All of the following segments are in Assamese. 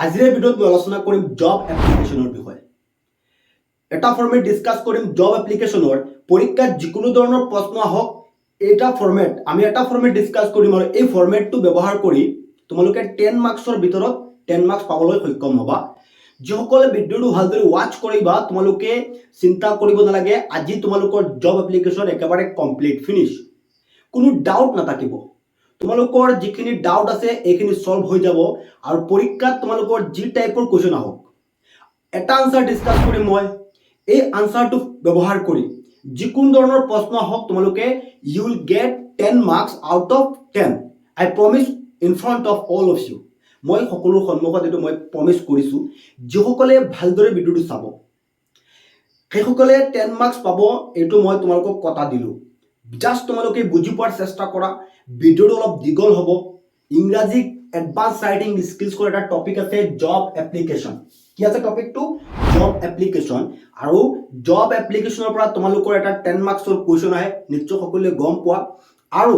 আজিৰ ভিডিঅ'ত মই আলোচনা কৰিম জব এপ্লিকেশ্যনৰ বিষয়ে। এটা ফৰ্মেট ডিছকাছ কৰিম জব এপ্লিকেশ্যনৰ পৰীক্ষাত যিকোনো ধৰণৰ প্ৰশ্ন আহক আমি এটা ফৰ্মেট ডিছকাছ কৰিম আৰু এই ফৰ্মেটটো ব্যৱহাৰ কৰি তোমালোকে 10 মাৰ্কছৰ ভিতৰত 10 মাৰ্কছ পাবলৈ সক্ষম হ'বা। যিসকলে ভিডিঅ'টো ভালদৰে ৱাচ কৰিবা তোমালোকে চিন্তা কৰিব নালাগে, আজি তোমালোকৰ জব এপ্লিকেশ্যন একেবাৰে কমপ্লিট ফিনিছ, কোনো ডাউট নাথাকিব। তোমালোকৰ যিখিনি ডাউট আছে এইখিনি সলভ হৈ যাব আৰু পৰীক্ষাত তোমালোকৰ যি টাইপৰ কোৱেশ্চন আহক এটা আনসাৰ ডিসকাস কৰিম মই। এই আনসাৰটো ব্যৱহাৰ কৰি যিকোনো ধৰণৰ প্ৰশ্ন আহক তোমালোকে you will get 10 marks out of 10। I promise in front of all of you. মই সকলোৰ সন্মুখত এইটো মই প্ৰমিস কৰিছোঁ, যিসকলে ভালদৰে ভিডিঅ'টো চাব সেইসকলে 10 মাৰ্কছ পাব, এইটো মই তোমালোকক কথা দিলোঁ। জাষ্ট তোমালোকে বুজি পোৱাৰ চেষ্টা কৰা। ভিডিঅ'টো অলপ দীঘল হ'ব। ইংৰাজী এডভান্স ৰাইটিং স্কিলছ কৰা এটা টপিক আছে জব এপ্লিকেশ্যন। কি আছে টপিকটো? Job application. আৰু জব এপ্লিকেশ্যনৰ পৰা তোমালোকৰ এটা 10 মাৰ্কছৰ কুৱেশ্যন আহে, নিশ্চয় সকলোৱে গম পোৱা। আৰু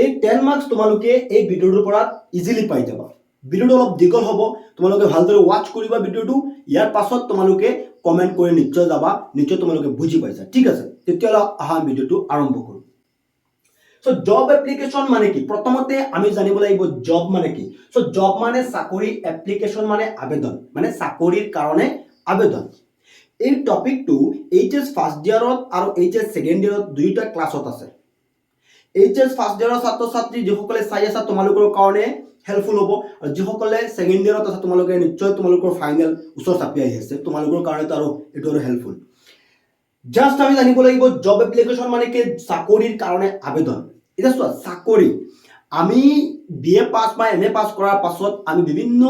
এই 10 মাৰ্কছ তোমালোকে এই ভিডিঅ'টোৰ পৰা ইজিলি পাই যাবা। ভিডিঅ'টো অলপ দীঘল হ'ব, তোমালোকে ভালদৰে ৱাচ কৰিবা ভিডিঅ'টো। ইয়াৰ পাছত তোমালোকে কমেণ্ট কৰি নিশ্চয় যাবা, নিশ্চয় তোমালোকে বুজি পাইছা। ঠিক আছে, তেতিয়াহ'লে আহা ভিডিঅ'টো আৰম্ভ কৰোঁ। সো জব এপ্লিকেশ্যন মানে কি? প্ৰথমতে আমি জানিব লাগিব জব মানে কি। সো জব মানে চাকৰি, এপ্লিকেশ্যন মানে আবেদন, মানে চাকৰিৰ কাৰণে আবেদন। এই টপিকটো এইচএছ ফাৰ্ষ্ট ইয়াৰত আৰু এইচএছ ছেকেণ্ড ইয়াৰত দুইটা ক্লাছত আছে। এইচএছ ফাৰ্ষ্ট ইয়াৰৰ ছাত্ৰ ছাত্ৰী যিসকলে চাই আছা তোমালোকৰ কাৰণে হেল্পফুল হ'ব, আৰু যিসকলে ছেকেণ্ড ইয়াৰত আছে তোমালোকে নিশ্চয় তোমালোকৰ ফাইনেল ওচৰ চাপি আহি আছে, তোমালোকৰ কাৰণেতো আৰু এইটো আৰু হেল্পফুল। জাষ্ট আমি জানিব লাগিব জব এপ্লিকেশ্যন মানে কি, চাকৰিৰ কাৰণে আবেদন। এতিয়া চোৱা, চাকৰি আমি BA পাছ বা MA পাছ কৰাৰ পাছত আমি বিভিন্ন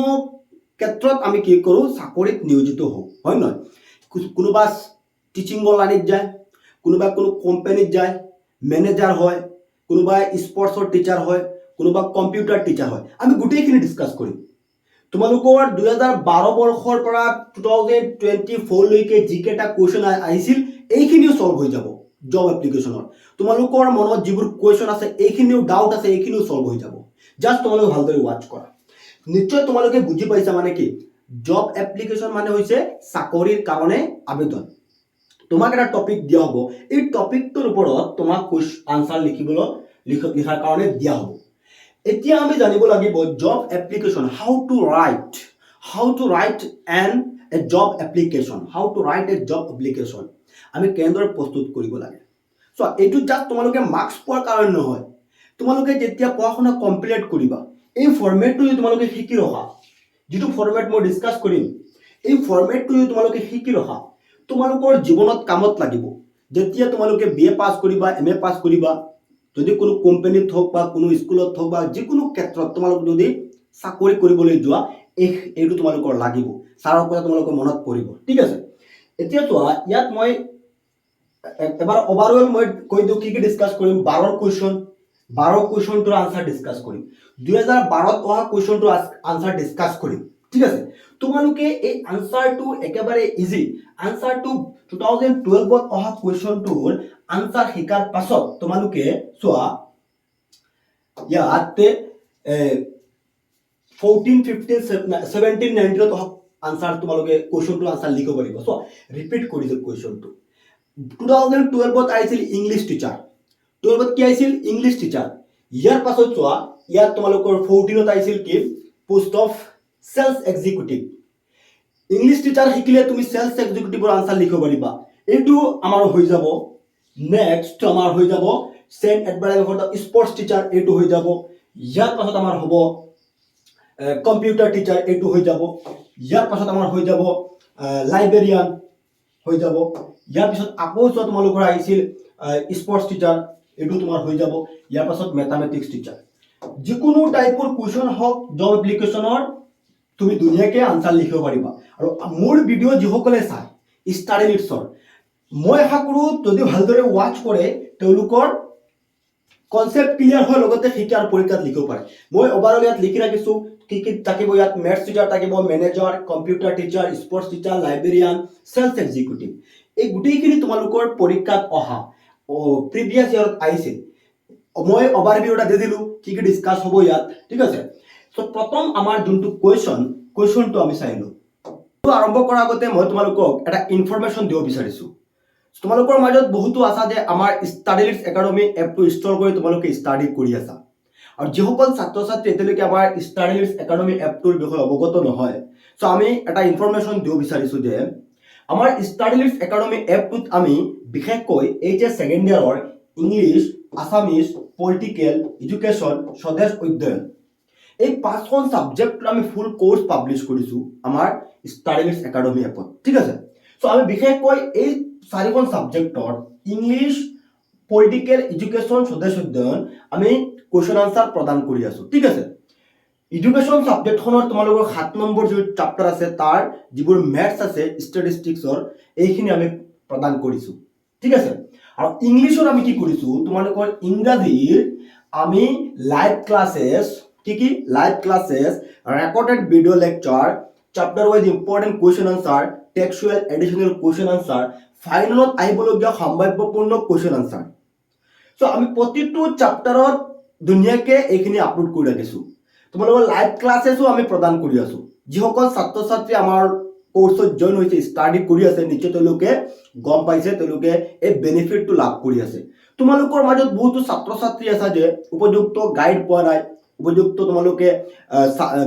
ক্ষেত্ৰত আমি কি কৰোঁ, চাকৰিত নিয়োজিত হওঁ, হয় নহয়? কোনোবা টিচিঙৰ লাইনত যায়, কোনোবা কোনো কোম্পানীত যায় মেনেজাৰ হয়, কোনোবা স্পৰ্টছৰ টিচাৰ হয়, কোনোবা কম্পিউটাৰ টিচাৰ হয়। আমি গোটেইখিনি ডিছকাছ কৰিম। তোমালোকৰ 2012 বৰ্ষৰ পৰা 2024 লৈকে যিকেইটা কুৱেশ্যন আহিছিল এইখিনিও সলভ হৈ যাব জব এপ্লিকেশ্যনৰ। তোমালোকৰ মনত যিবোৰ কুৱেশ্যন আছে, এইখিনিও ডাউট আছে, এইখিনিও সলভ হৈ যাব। জাষ্ট তোমালোকে ভালদৰে ৱাচ কৰা। নিশ্চয় তোমালোকে বুজি পাইছা মানে কি, জব এপ্লিকেশ্যন মানে হৈছে চাকৰিৰ কাৰণে আবেদন। তোমাক এটা টপিক দিয়া হ'ব, এই টপিকটোৰ ওপৰত তোমাক আনসাৰ লিখাৰ কাৰণে দিয়া হ'ব। এতিয়া আমি জানিব লাগিব job application, how to right A job application, আমি কেনেদৰে প্ৰস্তুত কৰিব লাগে। চ' এইটো জাষ্ট তোমালোকে মাৰ্কছ পোৱাৰ কাৰণে নহয়, তোমালোকে যেতিয়া পঢ়া শুনা কমপ্লিট কৰিবা এই ফৰ্মেটটো যদি তোমালোকে শিকি ৰখা, যিটো ফৰ্মেট মই ডিছকাছ কৰিম, এই ফৰ্মেটটো যদি তোমালোকে শিকি ৰখা তোমালোকৰ জীৱনত কামত লাগিব। যেতিয়া তোমালোকে BA পাছ কৰিবা, MA পাছ কৰিবা, যদি কোনো কোম্পানীত হওক বা কোনো স্কুলত হওক বা যিকোনো ক্ষেত্ৰত তোমালোক যদি চাকৰি কৰিবলৈ যোৱা এইটো তোমালোকৰ লাগিব, ছাৰৰ কথা তোমালোকৰ মনত পৰিব। ঠিক আছে, এতিয়া চোৱা, ইয়াত মই এবাৰ ওভাৰঅল মই কৈ দিওঁ কি ডিছকাছ কৰিম। 12 কুৱেশ্যনটোৰ আনসাৰ ডিছকাছ কৰিম। 2012ত অহা কুৱেশ্যনটোৰ আনসাৰ ডিছকাছ কৰিম। ঠিক আছে, তোমালোকে এই আনসাৰটো একেবাৰে ইজি। আনসাৰটো 2012ত অহা কুৱেশ্যনটোৰ আনসাৰ শিকাৰ পাছত তোমালোকে চোৱা, ইয়াতে 14, 15, 17, 19ত অহা আনসাৰ তোমালোকে কুৱেশ্যনটোৰ আনসাৰ লিখিব পাৰিব। চোৱা, ৰিপিট কৰিছো কুৱেশ্যনটো। 2012ত আহিছিল ইংলিছ টিচাৰ, 12ত কি আহিছিল? English teacher. ইয়াৰ পাছত চোৱা, ইয়াত তোমালোকৰ 14ত আহিছিল কি? Post of sales executive. English teacher শিকিলে তুমি সেলছ এক্সিকিউটিভৰ আনসাৰ লিখিব পাৰিবা, এইটো আমাৰ হৈ যাব। নেক্সট আমাৰ হৈ যাব sent advertise for the sports teacher, এইটো হৈ যাব। ইয়াৰ পাছত আমাৰ হ'ব কম্পিউটাৰ টিচাৰ, এইটো হৈ যাব। ইয়াৰ পাছত আমাৰ হৈ যাব লাইব্ৰেৰিয়ান হৈ যাব। ইয়াৰ পিছত আকৌ চোৱা তোমালোকৰ আহিছিল স্পৰ্টছ টিচাৰ, এইটো তোমাৰ হৈ যাব। ইয়াৰ পাছত মেথামেটিক্স টিচাৰ। যিকোনো টাইপৰ কুৱেশ্যন হওক জব এপ্লিকেশ্যনৰ তুমি ধুনীয়াকৈ আনসাৰ লিখিব পাৰিবা। আৰু মোৰ ভিডিঅ' যিসকলে চাই ষ্টাডি নিডছৰ, মই আশা কৰোঁ যদি ভালদৰে ৱাচ কৰে তেওঁলোকৰ কনসেপ্ট ক্লিয়াৰ হয়, লগতে শিকাৰ পৰীক্ষাত লিখিব পাৰে। মই ওভাৰঅল ইয়াত লিখি ৰাখিছোঁ কি কি থাকিব। ইয়াত মেথছ টিচাৰ থাকিব, manager, computer teacher, sports teacher, librarian, sales executive. এই গোটেইখিনি তোমালোকৰ পৰীক্ষাত অহা প্ৰিভিয়াছ ইয়াৰত আহিছিল। মই ওভাৰভিউ এটা দি দিলোঁ কি কি ডিছকাছ হ'ব ইয়াত। ঠিক আছে, চ' প্ৰথম আমাৰ যোনটো কুৱেশ্যন কুৱেশ্যনটো আমি চাই লওঁ। আৰম্ভ কৰাৰ আগতে মই তোমালোকক এটা ইনফৰমেশ্যন দিব বিচাৰিছোঁ। তোমালোকৰ মাজত বহুতো আছা যে আমাৰ ষ্টাডিলিষ্ট একাডেমি এপটো ইনষ্টল কৰি তোমালোকে ষ্টাডি কৰি আছা, আৰু যিসকল ছাত্ৰ ছাত্ৰী এতিয়ালৈকে আমাৰ ষ্টাডিলিষ্ট একাডেমি এপটোৰ বিষয়ে অৱগত নহয়, চ' আমি এটা ইনফৰমেশ্যন দিব বিচাৰিছোঁ যে আমাৰ ষ্টাডিলিষ্ট একাডেমি এপটোত আমি বিশেষকৈ HS ছেকেণ্ড ইয়াৰৰ ইংলিছ, আছামিজ, পলিটিকেল, এডুকেশ্যন, স্বদেশ অধ্যয়ন এই 5খন ছাবজেক্টৰ আমি ফুল কোৰ্চ পাব্লিছ কৰিছোঁ আমাৰ ষ্টাডিলিষ্ট একাডেমি এপত, ঠিক আছে। চ' আমি বিশেষকৈ এই 4খন ছাবজেক্টৰ ইংলিছ, পলিটিকেল, এডুকেশ্যন, স্বদেশ অধ্যয়ন আমি কুৱেশ্যন আনচাৰ প্ৰদান কৰি আছোঁ, ঠিক আছে। এডুকেশ্যন ছাবজেক্টখনৰ তোমালোকৰ 7 নম্বৰ যিটো চাপ্টাৰ আছে তাৰ যিবোৰ মেথছ আছে ষ্টেটিষ্টিক্সৰ এইখিনি আমি প্ৰদান কৰিছোঁ, ঠিক আছে। আৰু ইংলিছত আমি কি কৰিছোঁ, তোমালোকৰ ইংৰাজীৰ আমি লাইভ ক্লাছেছ কি live classes, recorded video' lecture, chapter wise important question answer, textual additional question answer, ফাইনেলত আহিবলগীয়া সম্ভাৱ্যপূৰ্ণ কুৱেশ্যন আনচাৰ। চ' আমি প্ৰতিটো চাপ্টাৰত ধুনীয়াকৈ এইখিনি আপলোড কৰি ৰাখিছোঁ। তোমালোকৰ লাইভ ক্লাছেছো আমি প্ৰদান কৰি আছোঁ। যিসকল ছাত্ৰ ছাত্ৰী আমাৰ কোৰ্চত জইন হৈছে, ষ্টাডি কৰি আছে, নিশ্চয় তেওঁলোকে গম পাইছে, তেওঁলোকে এই বেনিফিটটো লাভ কৰি আছে। তোমালোকৰ মাজত বহুতো ছাত্ৰ ছাত্ৰী আছে যে উপযুক্ত গাইড পোৱা নাই, উপযুক্ত তোমালোকে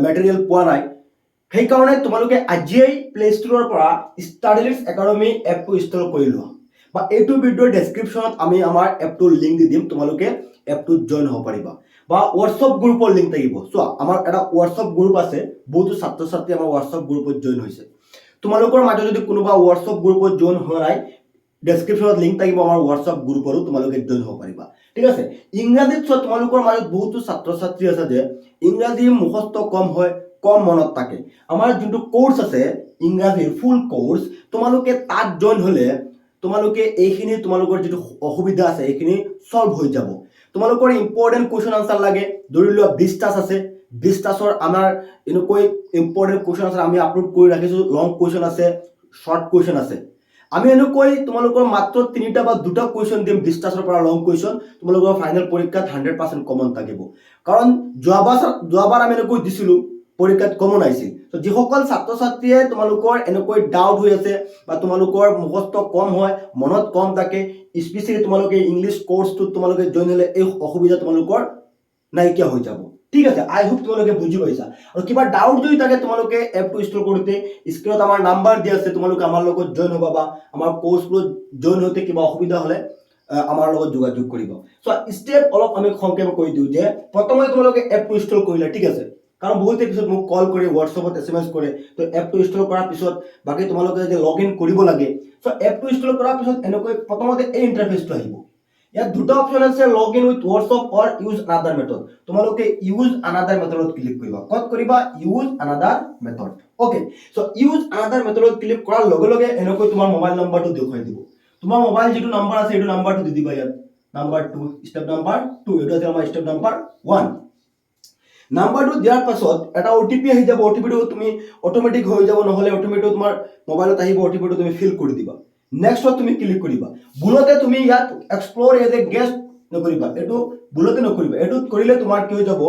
মেটেৰিয়েল পোৱা নাই, সেইকাৰণে তোমালোকে আজিয়েই প্লে ষ্ট'ৰৰ পৰা ষ্টাডিলিষ্ট একাডেমি এপটো ইনষ্টল কৰি লোৱা, বা এইটো ভিডিঅ'ৰ ডেছক্ৰিপশ্যনত আমি আমাৰ এপটোৰ লিংক দি দিম, তোমালোকে এপটোত জইন হ'ব পাৰিবা, বা হোৱাটছআপ গ্ৰুপৰ লিংক থাকিব। চোৱা, আমাৰ এটা হোৱাটছআপ গ্ৰুপ আছে, বহুতো ছাত্ৰ ছাত্ৰী আমাৰ হোৱাটছআপ গ্ৰুপত জইন হৈছে। তোমালোকৰ মাজত যদি কোনোবা হোৱাটছআপ গ্ৰুপত জইন হোৱা নাই, ডেছক্ৰিপশ্যনত লিংক থাকিব আমাৰ হোৱাটছআপ গ্ৰুপৰো, তোমালোকে জইন হ'ব পাৰিবা, ঠিক আছে। ইংৰাজীত চোৱা, তোমালোকৰ মাজত বহুতো ছাত্ৰ ছাত্ৰী আছে যে ইংৰাজী মুখস্থ কম হয়, কম মনত থাকে। আমাৰ যোনটো কোৰ্চ আছে ইংৰাজীৰ ফুল কোৰ্চ, তোমালোকে তাত জইন হ'লে তোমালোকে এইখিনি তোমালোকৰ যিটো অসুবিধা আছে এইখিনি সলভ হৈ যাব। তোমালোকৰ ইম্পৰ্টেণ্ট কুৱেশ্যন আনচাৰ লাগে, ধৰি লোৱা 20টা আছে, 20টাৰ আমাৰ এনেকৈ ইম্পৰ্টেণ্ট কুৱেশ্যন আনচাৰ আমি আপলোড কৰি ৰাখিছোঁ। লং কুৱেশ্যন আছে, শৰ্ট কুৱেশ্যন আছে। আমি এনেকৈ তোমালোকৰ মাত্ৰ 3টা বা 2টা কুৱেশ্যন দিম 20টাৰ পৰা লং কুৱেশ্যন, তোমালোকৰ ফাইনেল পৰীক্ষাত 100% কমন থাকিব। কাৰণ যোৱাবাৰ আমি এনেকৈ দিছিলোঁ, পৰীক্ষাত কমন আহিছিল। তো যিসকল ছাত্ৰ ছাত্ৰীয়ে তোমালোকৰ এনেকৈ ডাউট হৈ আছে বা তোমালোকৰ মুখস্থ কম হয়, মনত কম থাকে, স্পেচিয়েলি তোমালোকে ইংলিছ কোৰ্চটোত তোমালোকে জইন হ'লে এই অসুবিধা তোমালোকৰ নাইকিয়া হৈ যাব, ঠিক আছে। আই হোপ তোমালোকে বুজি পাইছা। আৰু কিবা ডাউট যদি থাকে তোমালোকে এপটো ইনষ্টল কৰোঁতে স্ক্ৰীনত আমাৰ নাম্বাৰ দিয়া আছে, তোমালোকে আমাৰ লগত জইন হ'বা, বা আমাৰ কোৰ্চবোৰত জইন হওঁতে কিবা অসুবিধা হ'লে আমাৰ লগত যোগাযোগ কৰিব। চ' ষ্টেপ অলপ আমি সংক্ষেপে কৈ দিওঁ যে প্ৰথমে তোমালোকে এপটো ইনষ্টল কৰিলা, ঠিক আছে। কাৰণ বহুতে পিছত মোক কল কৰি হোৱাটছআপত SMS কৰে, তো এপটো ইনষ্টল কৰাৰ পিছত বাকী তোমালোকে যদি লগ ইন কৰিব লাগে, চ' এপটো ইনষ্টল কৰাৰ পিছত এনেকৈ প্ৰথমতে এই ইণ্টাৰফেচটো আহিব। ইয়াত 2টা অপশ্যন আছে, log in with WhatsApp or use another method. তোমালোকে ইউজ আনাদাৰ মেথডত ক্লিক কৰিবা। ক'ত কৰিবা? Use another method. Okay, so' use another মেথডত ক্লিক কৰাৰ লগে লগে এনেকৈ তোমাৰ মোবাইল নম্বৰটো দেখুৱাই দিব। তোমাৰ মোবাইল যিটো নম্বৰ আছে এইটো নম্বৰটো দি দিবা। ইয়াত নাম্বাৰ 2, ষ্টেপ নাম্বাৰ 2, এইটো আছে আমাৰ ষ্টেপ নাম্বাৰ 1। নাম্বাৰটো দিয়াৰ পাছত এটা OTP আহি যাব। OTPটো তুমি অট'মেটিক হৈ যাব, নহ'লে অট'মেটিক তোমাৰ মোবাইলত আহিব, OTPটো তুমি ফিল কৰি দিবা। নেক্সটত তুমি ক্লিক কৰিবা। ভুলতে তুমি ইয়াত এক্সপ্ল'ৰ এজ এ গেষ্ট নকৰিবা, এইটো ভুলতে নকৰিবা। এইটোত কৰিলে তোমাৰ কি হৈ যাব,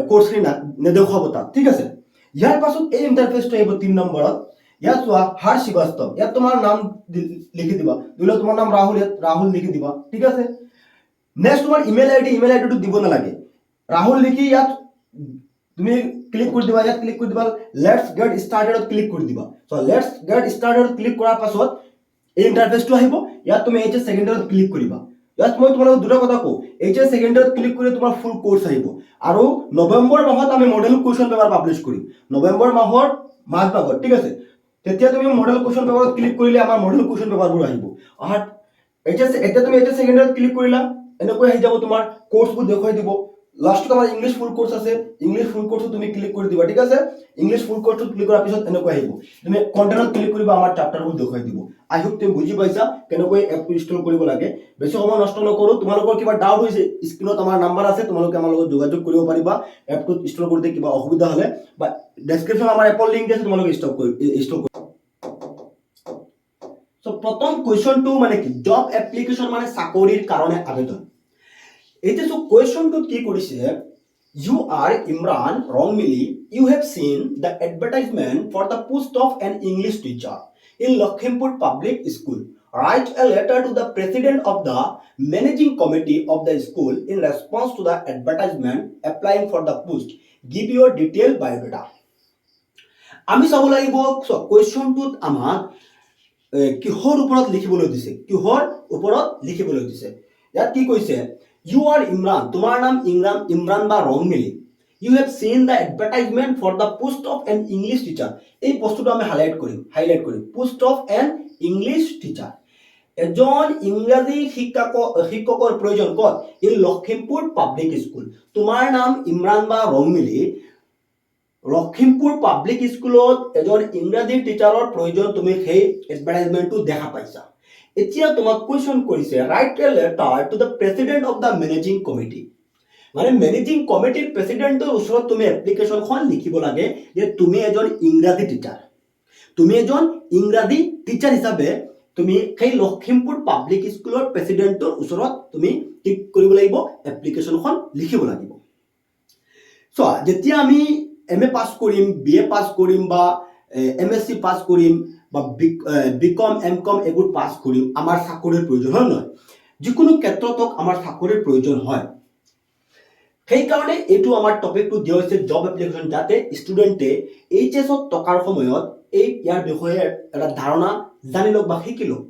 কোৰ্চখিনি নেদেখুৱাব তাত, ঠিক আছে। ইয়াৰ পাছত এই ইণ্টাৰফেচটো আহিব 3 নম্বৰত। ইয়াত চোৱা, হৰ শ্ৰীবাস্তৱ, ইয়াত তোমাৰ নাম লিখি দিবা। ধৰি লওক তোমাৰ নাম ৰাহুল, ইয়াত ৰাহুল লিখি দিবা, ঠিক আছে। নেক্সট তোমাৰ ইমেইল আইডিটো দিব নালাগে। ৰাহুল লিখি ইয়াত তুমি ক্লিক কৰি দিবা। ইয়াত ক্লিক কৰি দিবা, লেটছ গেট ষ্টাৰ্টেডত ক্লিক কৰি দিবা। চ' লেটছ গেট ষ্টাৰ্টেডত ক্লিক কৰাৰ পাছত এই ইণ্টাৰফেচটো আহিব। ইয়াত তুমি HS ছেকেণ্ড ইয়াৰত ক্লিক কৰিবা। ইয়াত মই তোমালোকক 2টা কথা কওঁ, HS ছেকেণ্ড ইয়াৰত ক্লিক কৰিলে তোমাৰ ফুল কোৰ্চ আহিব। আৰু নৱেম্বৰ মাহত আমি মডেল কুৱেশ্যন পেপাৰ পাব্লিছ কৰিম, নৱেম্বৰ মাহৰ মাজভাগত, ঠিক আছে। তেতিয়া তুমি মডেল কুৱেশ্যন পেপাৰত ক্লিক কৰিলে আমাৰ মডেল কুৱেশ্যন পেপাৰবোৰ আহিব। এতিয়া তুমি HS ছেকেণ্ড ইয়াৰত ক্লিক কৰিলা, এনেকৈ আহি যাব, তোমাৰ কোৰ্চবোৰ দেখুৱাই দিব। লাষ্টত আমাৰ ইংলিছ ফুল কোৰ্চ আছে, ইংলিছ ফুল কোৰ্চত তুমি ক্লিক কৰি দিবা, ঠিক আছে। ইংলিছ ফুল কোৰ্চত ক্লিক কৰাৰ পিছত এনেকৈ আহিব, তুমি কণ্টেণ্টত ক্লিক কৰিবা, আমাৰ চাপ্টাৰবোৰ দেখুৱাই দিব। আই হোপ তুমি বুজি পাইছা কেনেকৈ এপটো ইনষ্টল কৰিব লাগে। বেছি সময় নষ্ট নকৰোঁ, তোমালোকৰ কিবা ডাউট হৈছে স্ক্ৰীনত আমাৰ নাম্বাৰ আছে, তোমালোকে আমাৰ লগত যোগাযোগ কৰিব পাৰিবা। এপটো ইনষ্টল কৰোঁতে কিবা অসুবিধা হ'লে, বা ডেছক্ৰিপশ্যনত আমাৰ এপৰ লিংক আছে, তোমালোকে ইনষ্টল কৰি। চ' প্ৰথম কুৱেশ্যনটো মানে কি, জব এপ্লিকেশ্যন মানে চাকৰিৰ কাৰণে আবেদন। এতিয়া চোৱা, কুৱেশ্যনটোত কি কৰিছে, You are Imran wrongly. You have seen the advertisement for the post of an English teacher in Lakhimpur Public School. Write a letter to the president of the managing committee of the school in response to the advertisement applying for the post. Give your detailed biodata. আমি চাব লাগিব কুৱেশ্যনটোত আমাক কিহৰ ওপৰত লিখিবলৈ দিছে ইয়াত কি কৈছে ইউ আৰ ইমৰান তোমাৰ নাম ইমৰান বা Rongmili you have seen the advertisement for the post of an English teacher এই বস্তুটো আমি হাইলাইট কৰিম post of an English teacher এজন ইংৰাজী শিক্ষকৰ প্ৰয়োজন ক'ত ইন লখিমপুৰ পাব্লিক স্কুল তোমাৰ নাম ইমৰান বা ৰংমিলি লখিমপুৰ পাব্লিক স্কুলত এজন ইংৰাজী টিচাৰৰ প্ৰয়োজন তুমি সেই এডভাৰটাইজমেণ্টটো দেখা পাইছা এতিয়া তোমাক কুৱেশ্যন কৰিছে right a letter two the president of the managing committee মানে মেনেজিং কমিটিৰ প্ৰেচিডেণ্টৰ ওচৰত তুমি এপ্লিকেশ্যনখন লিখিব লাগে যে তুমি এজন ইংৰাজী টিচাৰ হিচাপে তুমি সেই লখিমপুৰ পাব্লিক স্কুলৰ প্ৰেচিডেণ্টৰ ওচৰত তুমি কি কৰিব লাগিব এপ্লিকেশ্যনখন লিখিব লাগিব চোৱা যেতিয়া আমি এম এ পাছ কৰিম বি এ পাছ কৰিম বা এম এছ চি পাছ কৰিম বা বি কম এম কম এইবোৰ পাছ কৰিম আমাৰ চাকৰিৰ প্ৰয়োজন হয় নহয় যিকোনো ক্ষেত্ৰতক আমাৰ চাকৰিৰ প্ৰয়োজন হয় সেইকাৰণে এইটো আমাৰ টপিকটো দিয়া হৈছে জব এপ্লিকেশ্যন যাতে ষ্টুডেণ্টে এইচ এছত টকাৰ সময়ত ইয়াৰ বিষয়ে এটা ধাৰণা জানি লওক বা শিকি লওক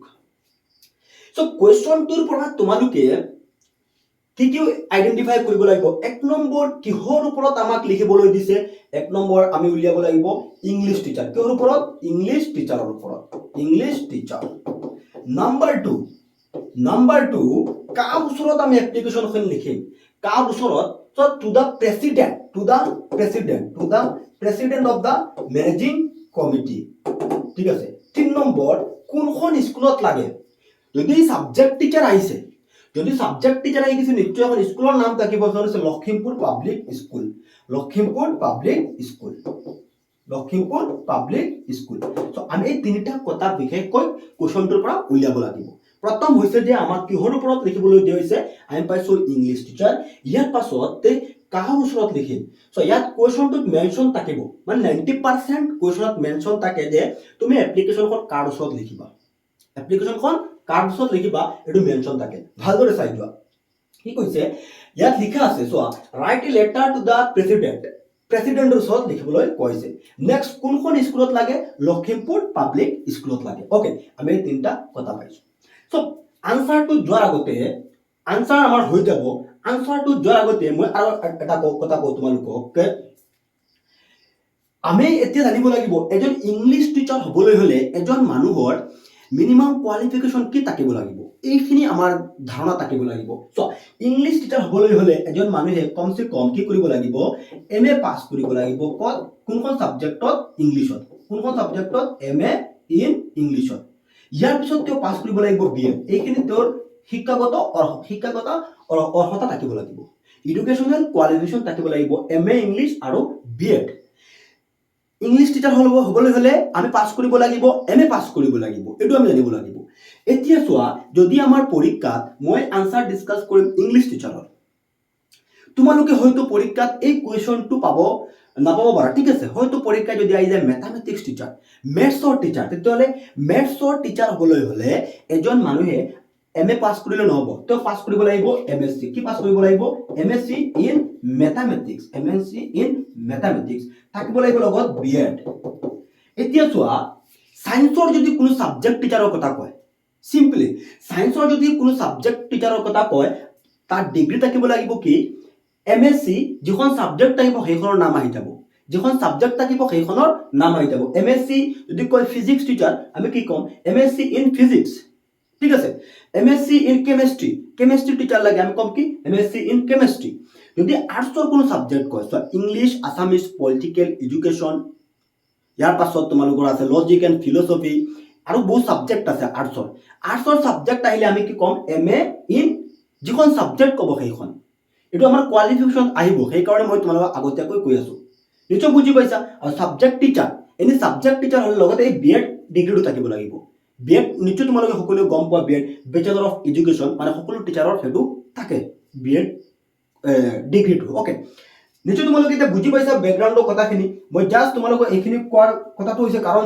চ' কুৱেশ্যনটোৰ পৰা তোমালোকে কি কি আইডেন্টিফাই কৰিব লাগিব এক নম্বৰ কিহৰ ওপৰত আমাক লিখিবলৈ দিছে এক নম্বৰ আমি উলিয়াব লাগিব ইংলিছ টিচাৰ কিহৰ ওপৰত ইংলিছ টিচাৰৰ ওপৰত ইংলিছ টিচাৰ নাম্বাৰ 2 কাৰ ওচৰত আমি এপ্লিকেশ্যনখন লিখিম কাৰ ওচৰত so to the president of the managing committee ঠিক আছে 3 নম্বৰ কোনখন স্কুলত লাগে যদি সাবজেক্ট টিচাৰ আহিছে যদি সাবজেক্ট টিচাৰ আহি কিছু নিশ্চয় এখন স্কুলৰ নাম থাকিব এখন আছে লখিমপুৰ পাব্লিক স্কুল সো আমি এই তিনিটা কথা বিশেষকৈ কোৱেশ্যনটোৰ পৰা উলিয়াব লাগিব প্ৰথম হৈছে যে আমাক কিহৰ ওপৰত লিখিবলৈ দিয়া হৈছে আমি পাইছো ইংলিছ টিচাৰ ইয়াৰ পাছত কাৰ ওচৰত লিখিম সো ইয়াত কোৱেশ্যনটোত মেনশ্যন থাকিব মানে 90% কোৱেশ্যনত মেনশ্যন থাকে যে তুমি এপ্লিকেশ্যনখন কাৰ ওচৰত লিখিবা এটো মেনশ্যন থাকে ভালদৰে চাই যোৱা কি কৈছে ইয়াত লিখা আছে so write a letter to the প্ৰেচিডেণ্টৰ ওচৰত লিখিবলৈ কৈছে নেক্সট কোনখন স্কুলত লাগে লখিমপুৰ পাব্লিক স্কুলত লাগে ওকে আমি তিনটা কথা পাইছো সো আনসাৰটো যোৱাৰ আগতে আনসাৰ আমাৰ হৈ যাব আনসাৰটো যোৱাৰ আগতে মই আৰু এটা কথা কওঁ তোমালোকক আমি এতিয়া জানিব লাগিব এজন ইংলিছ টিচাৰ হ'বলৈ হলে এজন মানুহৰ মিনিমাম কোৱালিফিকেশ্যন কি থাকিব লাগিব এইখিনি আমাৰ ধাৰণা থাকিব লাগিব সো ইংলিছ টিচাৰ হ'বলৈ হলে এজন মানুহে কমসে কম কি কৰিব লাগিব এম এ পাছ কৰিব লাগিব কোনখন সাবজেক্টত এম এ ইন ইংলিছত ইয়াৰ পিছত তেওঁ পাছ কৰিব লাগিব বি এড এইখিনি তেওঁৰ শিক্ষাগত অৰ্হতা থাকিব লাগিব এডুকেশ্যনেল কোৱালিফিকেশ্যন থাকিব লাগিব এম এ ইংলিছ আৰু বি এড ইংলিছ টিচাৰ হ'বলৈ হলে আমি পাছ কৰিব লাগিব এম এ পাছ কৰিব লাগিব এটো আমি জানিব লাগিব এতিয়া চোৱা যদি আমাৰ পৰীক্ষাত মই আনসাৰ ডিসকাস কৰিম ইংলিছ টিচাৰৰ তোমালোকে হয়তো পৰীক্ষাত এই কুৱেশ্যনটো নাপাব পাৰা ঠিক আছে হয়তো পৰীক্ষা যদি আহি যায় ম্যাথমেটিক্স টিচাৰ মেথছৰ টিচাৰ তেতিয়াহ'লে মেথছৰ টিচাৰ হ'বলৈ হলে এজন মানুহে এম এ পাছ কৰিলে নহব তেওঁ পাছ কৰিব লাগিব এমএসসি কি পাছ কৰিব লাগিব এমএসসি ইন ম্যাথমেটিক্স থাকিব লাগিব লগত বিএড এতিয়া চোৱা সায়েন্সৰ যদি কোনো সাবজেক্ট টিচাৰৰ কথা কয় সিম্পলি সায়েন্সৰ যদি কোনো সাবজেক্ট টিচাৰৰ কথা কয় তাৰ ডিগ্ৰী থাকিব লাগিব কি এমএসসি যিখন সাবজেক্ট থাকিব সেইখনৰ নাম আহি যাব এমএসসি যদি কয় ফিজিক্স টিচাৰ আমি কি কম এমএসসি ইন ফিজিক্স ঠিক আছে এমএসসি ইন কেমিষ্ট্রি টিচার লাগে আমি কম কি এমএসসি ইন কেমিষ্ট্রি যদি আৰ্টসৰ কোনো সাবজেক্ট কয় so English Assamese political education ইয়াৰ পাছত তোমালোকৰ আছে লজিক এন্ড ফিলসফি আৰু বহু সাবজেক্ট আছে আৰ্টসৰ সাবজেক্ট আহিলে আমি কি কম এমএ ইন যিখন সাবজেক্ট কব সেইখন এটো আমাৰ কোৱালিফিকেশন আহিব সেই কাৰণে মই তোমালোকক আগতীয়াকৈ কৈ আছো নিশ্চয় বুজি পাইছা আৰু subject teacher any subject teacher হল লগতে এই বিএড ডিগ্ৰীটো থাকিব লাগিব বিএড নিশ্চয় তোমালোকে সকলোৱে গম পোৱা বিএড বেচেলৰ অফ এডুকেশ্যন মানে সকলো টিচাৰৰ হেতু থাকে বিএড ডিগ্ৰীটো ওকে নিশ্চয় তোমালোকে এতিয়া বুজি পাইছা বেকগ্ৰাউণ্ডৰ কথাখিনি মই জাষ্ট তোমালোকক এইখিনি কোৱাৰ কথাটো হৈছে কাৰণ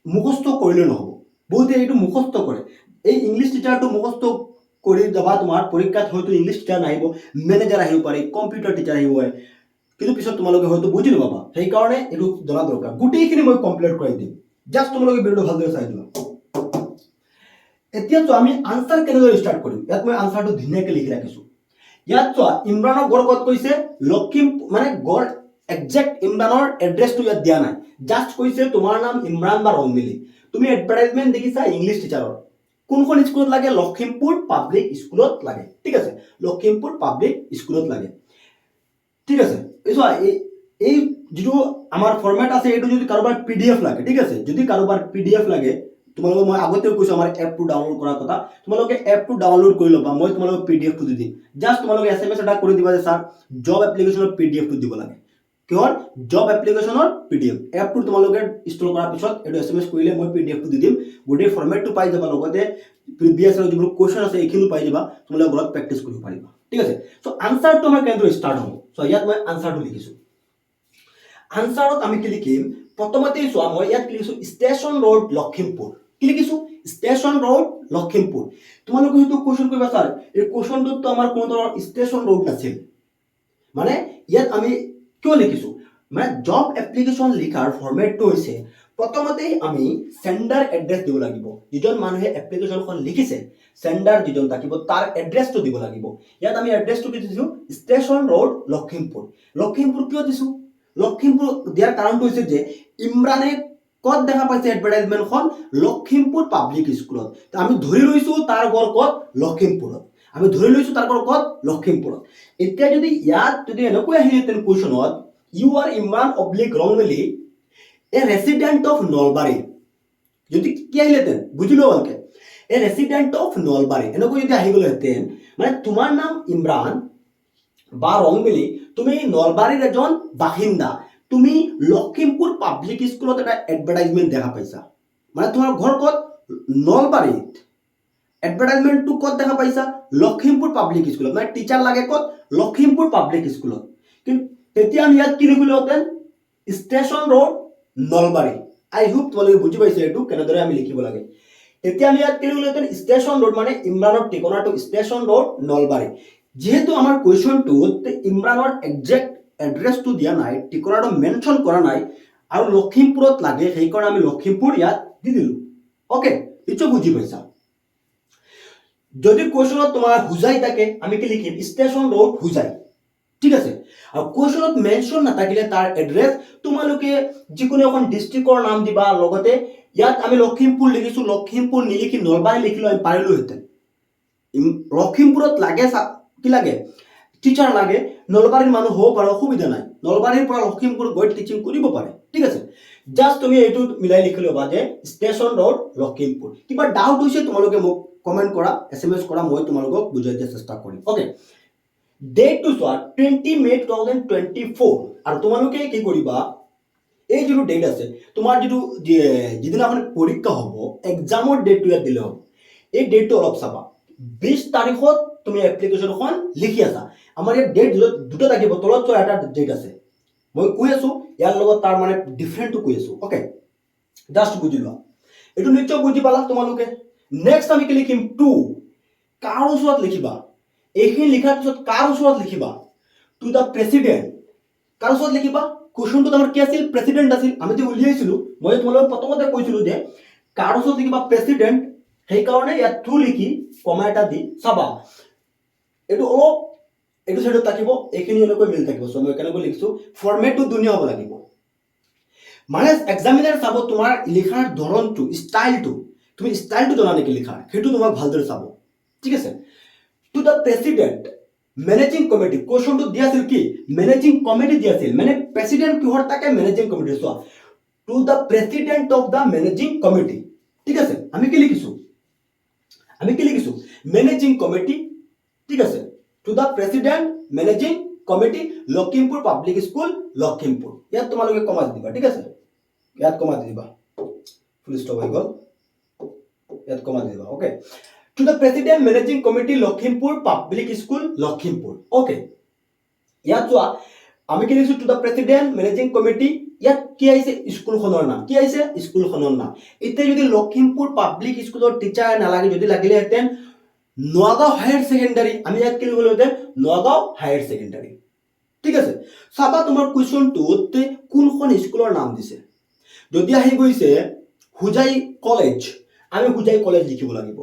মুখস্থ কৰিলে নহ'ব বহুতে এইটো মুখস্থ কৰে এই ইংলিছ টিচাৰটো মুখস্থ কৰি যাবা তোমাৰ পৰীক্ষাত হয়তো ইংলিছ টিচাৰ নাহিব মেনেজাৰ আহিব পাৰে কম্পিউটাৰ টিচাৰ আহিব পাৰে কিন্তু পিছত তোমালোকে হয়তো বুজি নাপাবা সেইকাৰণে এইটো জনা দৰকাৰ গোটেইখিনি মই কমপ্লিট কৰাই দিম জাষ্ট তোমালোকে ভিডিঅ'টো ভালদৰে চাই দিবা এতিয়া আমি আনসাৰ কেনেদৰে ষ্টাৰ্ট কৰিম ইয়াত মই আনসাৰটো ধুনীয়াকৈ লিখি ৰাখিছোঁ ইয়াত চোৱা ইমৰানৰ গড় ক'ত কৈছে লখিমপুৰ মানে গড় একজেক্ট ইমৰানৰ এড্ৰেছটো ইয়াত দিয়া নাই জাষ্ট কৈছে তোমাৰ নাম ইমৰান বা ৰংমিলি তুমি এডভাৰটাইজমেণ্ট দেখিছা ইংলিছ টিচাৰৰ কোনখন স্কুলত লাগে লখিমপুৰ পাব্লিক স্কুলত লাগে ঠিক আছে লখিমপুৰ পাব্লিক স্কুলত লাগে ঠিক আছে এই যেটো আমাৰ ফৰমেট আছে এইটো যদি কাৰোবাৰ পিডিএফ লাগে ঠিক আছে যদি কাৰোবাৰ পিডিএফ লাগে তোমালোকে মই আগতেও কৈছো আমাৰ এপটো ডাউনলোড কৰাৰ কথা তোমালোকে এপটো ডাউনলোড কৰি ল'বা মই তোমালোকক পিডিএফটো দি দিম জাষ্ট তোমালোকে এছএমএছ এটা কৰি দিবা যে স্যাৰ জব এপ্লিকেশনৰ পিডিএফটো দিব লাগে কিহৰ জব এপ্লিকেশনৰ পিডিএফ এপটো তোমালোকে ইনষ্টল কৰাৰ পিছত এইটো এছএমএছ কৰিলে মই পিডিএফটো দি দিম গোটেই ফৰমেটটো পাই যাবা লগতে প্ৰিভিয়াছ আৰু যিবোৰ কোৱেশ্চন আছে এইখিনিও পাই যাবা তোমালোকে ঘৰত প্ৰেক্টিছ কৰিব পাৰিবা ঠিক আছে সো আনসাৰটো আমাৰ কেনেদৰে ষ্টাৰ্ট হ'ব সো ইয়াত মই আনসাৰটো লিখিছো আনসাৰত আমি কি লিখিম প্ৰথমতেই চোৱা মই ইয়াত লিখিছো ষ্টেচন ৰোড লখিমপুৰ কি লিখিছো ষ্টেচন ৰোড লখিমপুৰ তোমালোকে হয়তো কোৱেশ্চন কৰিবা স্যাৰ এই কোৱেশ্চনটোত আমাৰ কোনো ধৰণৰ ষ্টেচন ৰোড নাছিল মানে ইয়াত আমি কিয় লিখিছো মানে জব এপ্লিকেশন লিখাৰ ফৰমেটটো হৈছে প্ৰথমতেই আমি সেন্ডাৰ এড্ৰেছ দিব লাগিব যিজন মানুহে এপ্লিকেশনখন লিখিছে সেন্ডাৰ যিজন থাকিব তাৰ এড্ৰেছটো দিব লাগিব ইয়াত আমি এড্ৰেছটো কি দিছো ষ্টেচন ৰোড লখিমপুৰ লখিমপুৰ কিয় দিছো লখিমপুৰ দিয়াৰ কাৰণটো হৈছে যে ইমৰানে ক'ত দেখা পাইছে এডভাৰটাইজমেণ্টখন লখিমপুৰ পাব্লিক স্কুলত আমি ধৰি লৈছো তাৰ ঘৰ ক'ত লখিমপুৰত আমি ধৰি লৈছো তাৰ ঘৰ ক'ত লখিমপুৰত এতিয়া যদি ইয়াত যদি এনেকৈ আহিলেতেন কুৱেশ্যনত you are Imran oblique Rongmili a resident of Nalbari যদি কি আহিলেতেন বুজিলো ভালকে এ ৰেচিডেণ্ট অফ নলবাৰী এনেকৈ যদি আহি গ'লেহেঁতেন মানে তোমাৰ নাম ইমৰান বা ৰংমিলি তুমি নলবাৰীৰ এজন বাসিন্দা তুমি লখিমপুৰ পাব্লিক স্কুলত এটা এডভাৰটাইজমেণ্ট দেখা পাইছা মানে তোমাৰ ঘৰ ক'ত নলবাৰীত এডভাৰটাইজমেণ্টটো ক'ত দেখা পাইছা লখিমপুৰ পাব্লিক স্কুলত মানে টিচাৰ লাগে ক'ত লখিমপুৰ পাব্লিক স্কুলত কিন্তু তেতিয়া আমি ইয়াত কি লিখিলোহেঁতেন ষ্টেচন ৰোড নলবাৰী আই হোপ তোমালোকে বুজি পাইছে এইটো কেনেদৰে আমি লিখিব লাগে তেতিয়া আমি ইয়াত কি লিখিলোহেঁতেন ষ্টেচন ৰোড মানে ইমৰানৰ ঠিকনাটো ষ্টেচন ৰোড নলবাৰী যেহেতু আমাৰ কুৱেশ্যনটোত ইমৰানৰ একজেক্ট এড্ৰেছটো দিয়া নাই ঠিকনাটো মেনশ্যন কৰা নাই আৰু লখিমপুৰত লাগে সেইকাৰণে আমি লখিমপুৰ ইয়াত দি দিলো ওকে নিশ্চয় বুজি পাইছা যদি কুৱেশ্যনত তোমাৰ হুজাই থাকে আমি কি লিখিম ষ্টেচন ৰোড হুজাই ঠিক আছে আৰু কুৱেশ্যনত মেনশ্যন নাথাকিলে তাৰ এড্ৰেছ তোমালোকে যিকোনো এখন ডিষ্ট্ৰিক্টৰ নাম দিবা লগতে ইয়াত আমি লখিমপুৰ লিখিছো লখিমপুৰ নিলিখি নলবাৰী লিখিলো আমি পাৰিলোহেঁতেন লখিমপুৰত লাগে কি লাগে টিচাৰ লাগে নলবাৰীৰ মানুহ হ'ব পাৰে অসুবিধা নাই নলবাৰীৰ পৰা লখিমপুৰ গৈ টিচিং কৰিব পাৰে ঠিক আছে জাষ্ট তুমি এইটো মিলাই লিখি ল'বা যে ষ্টেচন ৰোড লখিমপুৰ কিবা ডাউট হৈছে তোমালোকে মোক কমেণ্ট কৰা এছএমএছ কৰা মই তোমালোকক বুজাই দিয়াৰ চেষ্টা কৰিম ওকে ডেটটো চোৱা 20 মে 2024 আৰু তোমালোকে কি কৰিবা এই যিটো ডেট আছে তোমাৰ যিটো যিদিনাখন পৰীক্ষা হ'ব এক্সামৰ ডেটটো ইয়াত দিলে হ'ব এই ডেটটো অলপ চাবা 20 তাৰিখত তুমি এপ্লিকেশ্যনখন লিখি আছা আমাৰ ইয়াত ডেট দুটা থাকিব তলত চোৱা এটা ডেট আছে মই কৈ আছো ইয়াৰ লগত তাৰ মানে ডিফাৰেণ্টটো কৈ আছো ওকে জাষ্ট বুজি লোৱা এইটো নিশ্চয় বুজি পালা তোমালোকে নেক্সট আমি কি লিখিম 2 কাৰ ওচৰত লিখিবা এইখিনি লিখাৰ পিছত কাৰ ওচৰত লিখিবা টু দ্য প্ৰেচিডেণ্ট কাৰ ওচৰত লিখিবা কুৱেশ্যনটোত আমাৰ কি আছিল প্ৰেচিডেণ্ট আছিল আমি যে উলিয়াইছিলো মই তোমালোকক প্ৰথমতে কৈছিলো যে কাৰ ওচৰত লিখিবা প্ৰেচিডেণ্ট সেইকাৰণে ইয়াত 2 লিখি কমা এটা দি চাবা এইটো অলপ এইটো সাইডত থাকিব এইখিনি এনেকৈ মিল থাকিব সো মই কেনেকৈ লিখিছো ফৰমেটটো ধুনীয়া হ'ব লাগিব মানে এক্সামিনাৰ চাব তোমাৰ লিখাৰ ধৰণটো ষ্টাইলটো তুমি ষ্টাইলটো জানা নেকি লিখাৰ সেইটো তোমাক ভালদৰে চাব ঠিক আছে to the president managing committee কোৱেশ্যনটো দিয়া আছিল কি মেনেজিং কমিটি দিয়া আছিল মানে প্ৰেচিডেণ্ট কিহৰ থাকে মেনেজিং কমিটি চোৱা two the president of the managing committee ঠিক আছে আমি কি লিখিছো মেনেজিং কমিটি ঠিক আছে to the president managing committee Lakhimpur public school Lakhimpur ইয়াত তোমালোকে কমা দিবা ঠিক আছে ইয়াত কমা দিবা ফুল ষ্টপ হৈ গ'ল ইয়াত কমা দিবা okay two the president managing committee Lakhimpur public school Lakhimpur okay ইয়াত চোৱা আমি কি লিখিছো two the president managing committee ইয়াত কি আহিছে স্কুলখনৰ নাম কি আহিছে স্কুলখনৰ নাম এতিয়া যদি লখিমপুৰ পাব্লিক স্কুলৰ টিচাৰ নালাগে যদি লাগিলেহেঁতেন নগাঁও হায়াৰ ছেকেণ্ডাৰী আমি ইয়াত কি লিখিলোহেঁতেন নগাঁও হায়াৰ ছেকেণ্ডাৰী ঠিক আছে চাবা তোমাৰ কুৱেশ্যনটোত কোনখন স্কুলৰ নাম দিছে যদি আহি গৈছে হুজাই কলেজ আমি হুজাই কলেজ লিখিব লাগিব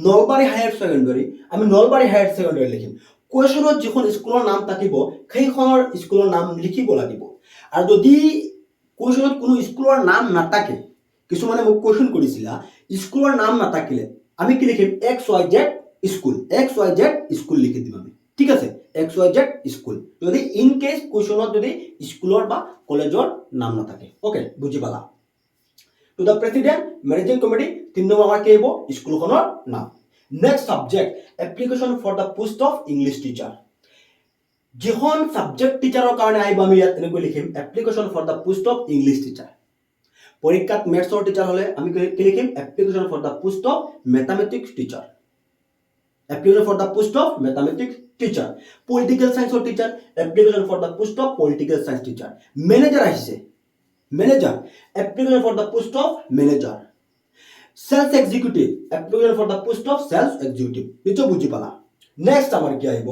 নলবাৰী হায়াৰ ছেকেণ্ডাৰী আমি নলবাৰী হায়াৰ ছেকেণ্ডাৰী লিখিম কুৱেশ্যনত যিখন স্কুলৰ নাম থাকিব সেইখনৰ স্কুলৰ নাম লিখিব লাগিব আৰু যদি কুৱেশ্যনত কোনো স্কুলৰ নাম নাথাকে কিছুমানে মোক কুৱেশ্যন কৰিছিলা স্কুলৰ নাম নাথাকিলে আমি কি লিখিম XYZ স্কুল লিখি দিম আমি ঠিক আছে XYZ স্কুল যদি ইন কেছ কুৱেশ্যনত যদি স্কুলৰ বা কলেজৰ নাম নাথাকে ওকে বুজি পালা to the president managing committee 3 number আমাৰ কি আহিব স্কুলখনৰ নাম next subject application for the post of English teacher যিখন সাবজেক্ট টিচাৰৰ কাৰণে আহিব আমি ইয়াত এনেকৈ লিখিম application for the post of English teacher পৰীক্ষাত মেথছৰ টিচাৰ হলে আমি কি লিখিম application for the post of mathematics teacher application for the post of mathematics teacher political science or teacher application for the post of political science teacher manager আহিছে manager application for the post of manager sales executive application for the post of sales executive নিশ্চয় বুজি পালা next আমাৰ কি আহিব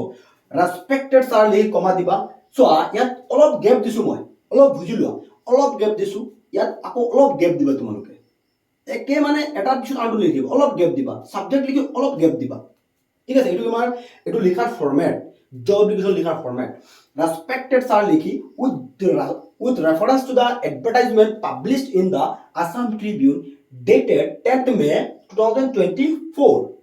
respected sir লিখি কমা দিবা সো ইয়াত অলপ গ্যাপ দিছো মই অলপ বুজি লোৱা অলপ গ্যাপ দিছো ইয়াত আকৌ অলপ গ্যাপ দিবা তোমালোকে একে মানে এটা পিছত আনটো লিখিব অলপ গ্যাপ দিবা সাবজেক্ট লিখি অলপ গ্যাপ দিবা ঠিক আছে এইটো তোমাৰ এইটো লিখাৰ ফৰম্যাট জব এপ্লিকেশন লিখাৰ ফৰম্যাট ৰেসপেক্টেড স্যাৰ লিখি with reference to the advertisement published in the Assam Tribune dated 10th May 2024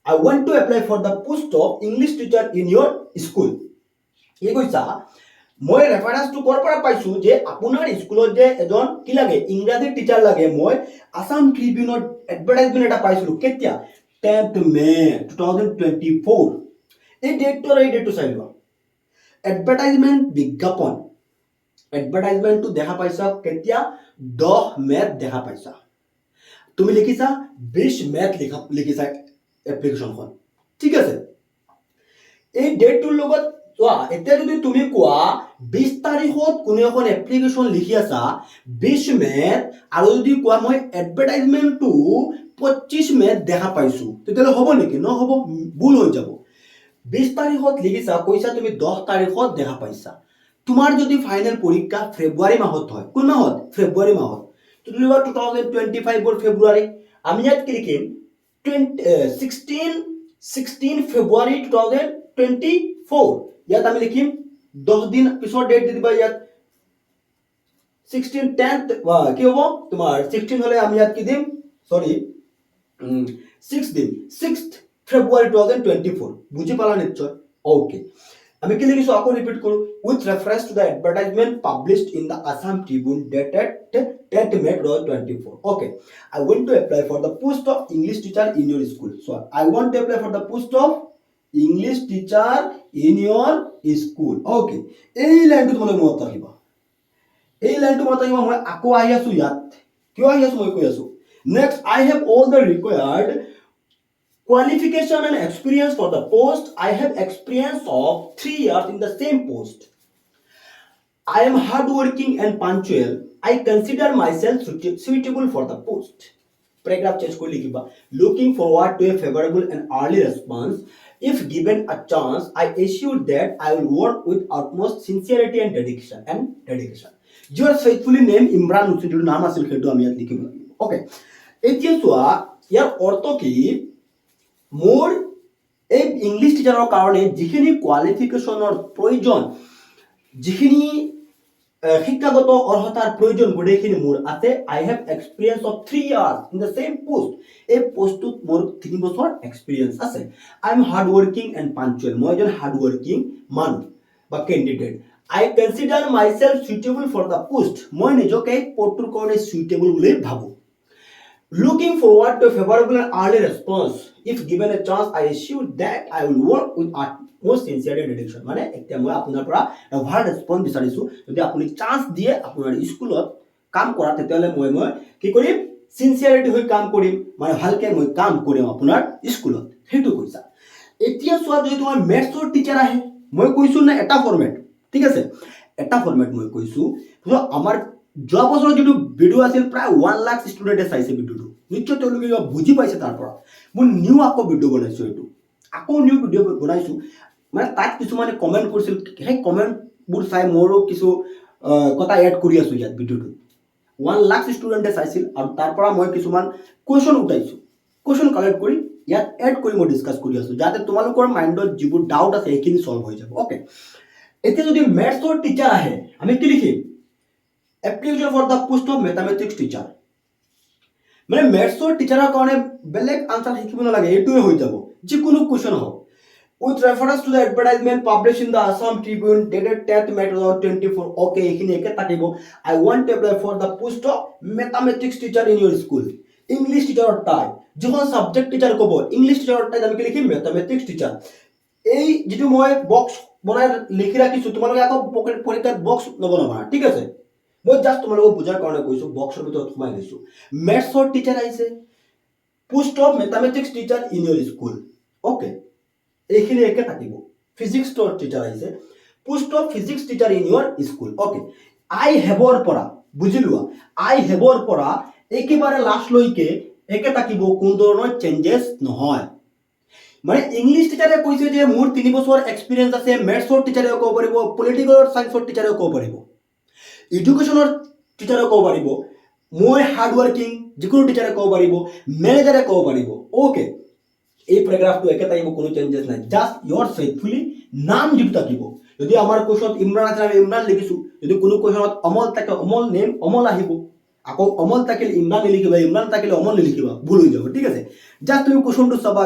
I want to apply for the post of English teacher in your school এই কৈছা মই ৰেফাৰেন্সটো কৰ পৰা পাইছো যে আপোনাৰ স্কুলত যে এজন কি লাগে ইংৰাজী টিচাৰ লাগে মই আসাম ট্ৰিবিউনৰ এডভাৰটাইজমেন্ট এটা পাইছিলো কেতিয়া 10th May 2024 এই ডেটটো চাই লোৱা এডভাৰটাইজমেন্ট বিজ্ঞাপন এডভাৰটাইজমেন্টটো দেখা পাইছা কেতিয়া 10 মে দেখা পাইছা তুমি লিখিছা 20 মে লিখিছা এপ্লিকেশনখন ঠিক আছে এই ডেটটোৰ লগত চোৱা এতিয়া যদি তুমি কোৱা 20 তাৰিখত কোনো এখন এপ্লিকেশন লিখি আছা 20 মে আৰু যদি কোৱা মই এডভাৰটাইজমেন্টটো 25 মে দেখা পাইছো তেতিয়ালে হ'ব নেকি নহব ভুল হৈ যাব 20 তাৰিখত লিখিছা কৈছা তুমি 10 তাৰিখত দেখা পাইছা তোমাৰ যদি ফাইনেল পৰীক্ষা ফেব্ৰুৱাৰী মাহত হয় কোন মাহত ফেব্ৰুৱাৰী মাহত তুমি 2025 ৰ ফেব্ৰুৱাৰী আমি ইয়াত কি লিখিম 16 ফেব্ৰুৱাৰী 2024 ইয়াত আমি লিখিম 10 দিন পিছৰ ডেট দি দিবা ইয়াত 16 10th কি হ'ব তোমাৰ 16 হলে আমি ইয়াত কি দিম সরি 6 দিন 6th February 2024 বুঝি পালা নিশ্চয় ওকে আমি কি লিখিছো আকৌ রিপিট কৰো with reference to the advertisement published in the Assam Tribune dated 10th May 2024 okay I want to apply for the post of English teacher in your school so I want to apply for the post of English teacher in your school okay এই লাইনটো তোমালোকে মনত ৰাখিবা এই লাইনটো মনত ৰাখিবা মই আকৌ আহি আছো ইয়াত কিয় আহি আছো মই কৈ আছো next I have all the required qualification and experience for the post I have experience of 3 years in the same post I am hardworking and punctual I consider myself suitable for the post paragraph change ko likhiba looking forward to a favorable and early response if given a chance I assure that I will work with utmost sincerity and dedication your faithfully named Imran Hussain jo naam asil khetu ami yat likhibo okay এতিয়া চোৱা ইয়াৰ অৰ্থ কি মোৰ এই ইংলিছ টিচাৰৰ কাৰণে যিখিনি কোৱালিফিকেশনৰ প্ৰয়োজন যিখিনি শিক্ষাগত অৰ্হতাৰ প্ৰয়োজন গোটেইখিনি মোৰ আছে I have experience of 3 years in the same post এই পোষ্টটোত মোৰ 3 বছৰ এক্সপিৰিয়েন্স আছে I am hard working and punctual মই এজন হাৰ্ড ৱৰ্কিং মানুহ বা candidate I consider myself suitable for the post মই নিজকে পদটোৰ কাৰণে সুইটেবল বুলি ভাবো Looking forward to a favorable and early response. If given a chance, I assure that I will work with utmost sincerity and dedication. মানে এতিয়া মই আপোনাৰ পৰা ভাল ৰেসপন্স বিচাৰিছো যদি আপুনি চান্স দিয়ে আপোনাৰ স্কুলত কাম কৰা তেতিয়ালে মই কি কৰিম সিনসিয়াৰিটি হৈ কাম কৰিম মানে ভালকে মই কাম কৰিম আপোনাৰ স্কুলত হেতু কৈছা এতিয়া চোৱা যদি তোমাৰ মেথছৰ টিচাৰ আহে মই কৈছো না এটা ফৰমেট ঠিক আছে এটা ফৰ্মেট মই কৈছোঁ আমাৰ যোৱা বছৰ যিটো ভিডিঅ' আছিল প্ৰায় 1 লাখ ষ্টুডেণ্টে চাইছে ভিডিঅ'টো নিশ্চয় তেওঁলোকে বুজি পাইছে তাৰ পৰা মই নিউ আকৌ ভিডিঅ' বনাইছোঁ এইটো আকৌ নিউ ভিডিঅ' বনাইছোঁ মানে তাত কিছুমানে কমেণ্ট কৰিছিল সেই কমেণ্টবোৰ চাই মোৰো কিছু কথা এড কৰি আছোঁ ইয়াত ভিডিঅ'টোত 1 লাখ ষ্টুডেণ্টে চাইছিল আৰু তাৰ পৰা মই কিছুমান কুৱেশ্যন উঠাইছোঁ কুৱেশ্যন কালেক্ট কৰি ইয়াত এড কৰি মই ডিছকাছ কৰি আছোঁ যাতে তোমালোকৰ মাইণ্ডত যিবোৰ ডাউট আছে সেইখিনি সলভ হৈ যাব অ'কে এতিয়া যদি মেথছৰ টিচাৰ আহে আমি কি লিখিম application for the post of mathematics teacher মানে মেথছৰ টিচাৰৰ কাৰণে বেলেগ আনচাৰ শিকিব নালাগে এইটোৱে হৈ যাব যিকোনো কুৱেশ্যন হওক with reference to the advertisement published in the Assam Tribune dated 10th May 2024 okay এখিনি একে থাকিব I want to apply for the post of mathematics teacher in your school English teacher Tai যখন সাবজেক্ট টিচার কব ইংলিশ টিচার টাই আমি কি লিখিম mathematics teacher এই যেটো মই বক্স বনাই লিখি ৰাখিছো তোমালোকে আকৌ পৰীক্ষাত বক্স নবনাবা ঠিক আছে মই জাস্ট তোমালোকক বুজাৰ কাৰণে কৈছো বক্সৰ ভিতৰত সোমাই লৈছো মেথছৰ টিচাৰ আহিছে post of mathematics teacher in your school okay এইখিনি একে থাকিব ফিজিক্সৰ টিচাৰ আহিছে post of physics teacher in your school okay আই হেভৰ পৰা বুজি লোৱা আই হেভৰ পৰা একেবাৰে লাষ্ট লৈকে একে থাকিব কোন ধৰণৰ চেঞ্জেছ নহয় মানে ইংলিশ টিচাৰে কৈছে যে মোৰ 3 বছৰ এক্সপেৰিয়েন্স আছে মেথছৰ টিচাৰে ক'ব পাৰিব পলিটিকেল সায়েন্সৰ টিচাৰে ক'ব পাৰিব এডুকেশ্যনৰ টিচাৰে ক'ব পাৰিব মই হাৰ্ড ওয়াৰ্কিং যিকোনো টিচাৰে ক'ব পাৰিব মেনেজাৰে ক'ব পাৰিব ওকে এই প্যাৰাগ্ৰাফটো একে থাকিব কোনো চেঞ্জেছ নাই জাস্ট ইয়োৰ ফেইথফুলি নাম যিটো থাকিব যদি আমাৰ কোৱেশ্যনত ইমৰান আছে আমি ইমৰান লিখিছো যদি কোনো কোৱেশ্যনত অমল থাকে অমল নেম অমল আহিব আকৌ অমল থাকিলে ইমৰান লিখিবা ইমৰান থাকিলে অমল লিখিবা ভুল হৈ যাব ঠিক আছে জাস্ট তুমি কোৱেশ্যনটো চাবা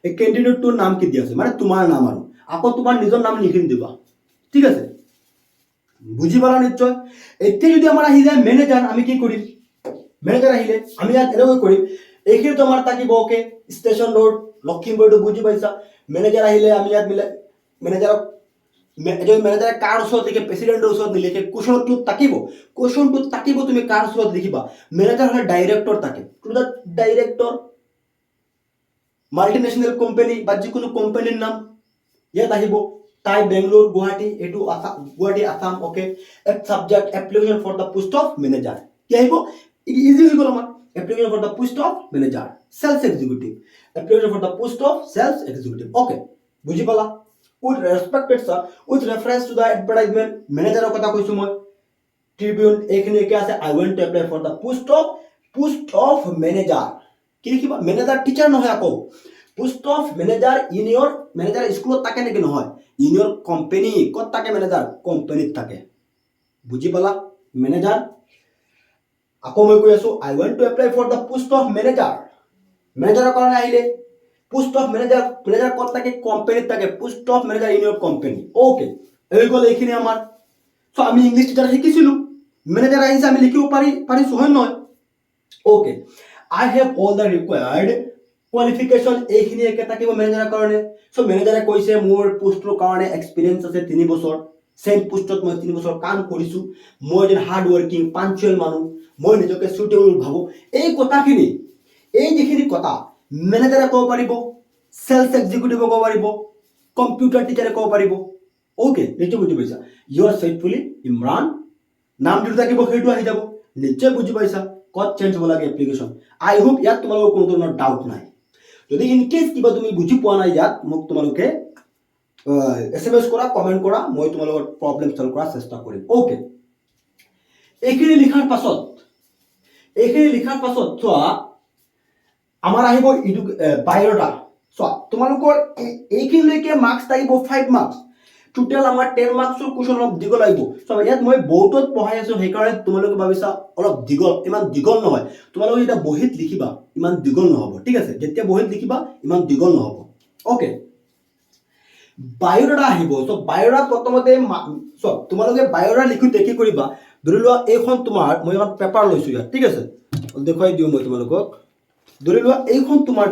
এই ক্যান্ডিডেটটোৰ নাম কি দিয়া আছে মানে তোমাৰ নাম আৰু আকৌ তোমাৰ নিজৰ নাম লিখি দিবা ঠিক আছে বুজি পালা নিশ্চয় এতিয়া যদি আমাৰ আহি যায় মেনেজাৰ আমি কি কৰিম মেনেজাৰ আহিলে আমি ইয়াত এনেকৈ কৰিম এইখিনি তোমাৰ থাকিব ওকে ষ্টেচন ৰোড লখিমপুৰটো বুজি পাইছা মেনেজাৰ আহিলে আমি ইয়াত মিলে মেনেজাৰক এজন মেনেজাৰে কাৰ ওচৰত লিখে প্ৰেচিডেণ্টৰ ওচৰত নিলিখে কুৱেশ্যনটো থাকিব তুমি কাৰ ওচৰত লিখিবা মেনেজাৰ হ'লে ডাইৰেক্টৰ থাকে to the director multinational company বা যিকোনো কোম্পানীৰ নাম ইয়াত আহিব তাই বেংগলোৰ গুৱাহাটী এটো গুৱাহাটী আসাম ওকে এক subject application for the post of manager কি আহিব ইজি হৈ গ'ল আমাৰ application for the post of manager sales executive application for the post of sales executive okay বুজি পালা with respected sir with reference to the advertisement মেনেজাৰৰ কথা কৈছো মই ট্ৰিবিউন এইখিনি কি আছে I want to apply for the post of manager কি লিখিবা মেনেজাৰ টিচাৰ নহয় আকৌ post of manager in your manager স্কুলত থাকে নেকি নহয় ইন ইয়োৰ কোম্পানী ক'ত থাকে মেনেজাৰ কোম্পানীত থাকে বুজি পালা মেনেজাৰ আকৌ মই কৈ আছো I want to apply for the post of manager মেনেজাৰৰ কাৰণে আহিলে পোষ্ট অফ মেনেজাৰ ক'ত থাকে কোম্পানীত থাকে post of manager in your company okay এই গ'ল এইখিনি আমাৰ সো আমি ইংলিশ টিচাৰ শিকিছিলো মেনেজাৰ আহিছে আমি লিখিব পাৰিছো হয় নহয় okay I have all the required qualification এইখিনি একে থাকিব মেনেজাৰৰ কাৰণে সো মেনেজাৰে কৈছে মোৰ পোষ্টৰ কাৰণে এক্সপেৰিয়েন্স আছে 3 বছৰ সেম পোষ্টত মই 3 বছৰ কাম কৰিছো মই এজন হাৰ্ড ওয়াৰ্কিং পাঞ্চুৱেল মানুহ মই নিজকে সুটেবল ভাবো এই কথাখিনি এই যিখিনি কথা মেনেজাৰে ক'ব পাৰিব সেলস এক্সিকিউটিভ ক'ব পাৰিব কম্পিউটাৰ টিচাৰে ক'ব পাৰিব ওকে নিশ্চয় বুজি পাইছা ইয়োৰ ফেইথফুলি ইমৰান নাম যিটো থাকিব সেইটো আহি যাব নিশ্চয় বুজি পাইছা কত চেঞ্জ হ'ব লাগে এপ্লিকেশন আই হোপ ইয়াত তোমালোকৰ কোনো ধৰণৰ ডাউট নাই যদি ইন কেস কিবা তুমি বুজি পোৱা নাই ইয়াত মোক তোমালোকে এসএমএস কৰা কমেন্ট কৰা মই তোমালোকৰ প্ৰবলেম সলভ কৰাৰ চেষ্টা কৰিম ওকে এইখিনি লিখাৰ পাছত চোৱা আমাৰ আহিব বায়োডাটা চোৱা তোমালোকৰ এইখিনিলৈকে মাৰ্কস থাকিব 5 মাৰ্কস টোটাল আমাৰ 10 মাৰ্কসৰ কুৱেশ্যন অলপ দীঘল আহিব সো ইয়াত মই বহুতত পঢ়াই আছো সেইকাৰণে তোমালোকে ভাবিছা অলপ দীঘল ইমান দীঘল নহয় তোমালোকে এটা বহিত লিখিবা ইমান দীঘল নহব ঠিক আছে যেতিয়া বহিত লিখিবা ইমান দীঘল নহব ওকে বায়োডাটা আহিব সো বায়োডাটা প্ৰথমতে সো তোমালোকে বায়োডাটা লিখোতে কি কৰিবা ধৰি লোৱা এইখন তোমাৰ মই এখন পেপাৰ লৈছো ইয়াত ঠিক আছে দেখুৱাই দিও মই তোমালোকক ধৰি লোৱা এইখন তোমাৰ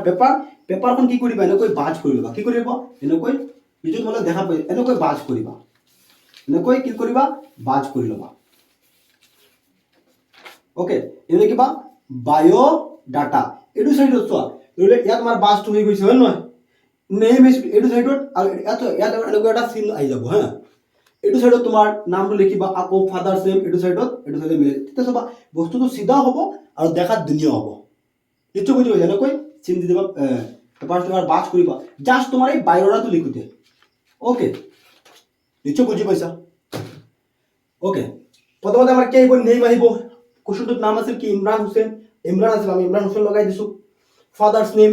পেপাৰখন কি কৰিবা এনেকৈ বাজ কৰি ল'বা কি কৰিবা এনেকৈ ভিডিও তোমালোক দেখা পাই এনেকৈ বাজ কৰিবা এনেকৈ কি কৰিবা বাজ কৰি ল'বা ওকে এনে কিবা বায়োডাটা এডু সাইডত চোৱা ধৰিলে ইয়াত আমাৰ বাজটো হৈ গৈছে হয় নহয় নেম এডু সাইডত আৰু ইয়াত এনেকৈ এটা চিন আহি যাব হা এইটো সাইডত তোমাৰ নামটো লিখিবা, আকৌ ফাদাৰ্স নেম এইটো সাইডে মিলাই তেতিয়া চাবা বস্তুটো সিধা হ'ব আৰু দেখাত ধুনীয়া হ'ব। নিশ্চয় বুজি পাইছা, এনেকৈ চিন দি দিবা, পেপাৰ বাছ কৰিবা জাষ্ট তোমাৰ এই বায়োডাটাটো লিখোতে। ওকে, নিশ্চয় বুজি পাইছা। ওকে, প্ৰথমতে আমাৰ কি আহিব, নেম আহিব। কুৱেশ্যনটোত নাম আছিল কি, ইমৰান হুছেইন। ইমৰান আছিল, আমি ইমৰান হুছেইন লগাই দিছোঁ। ফাদাৰ্স নেম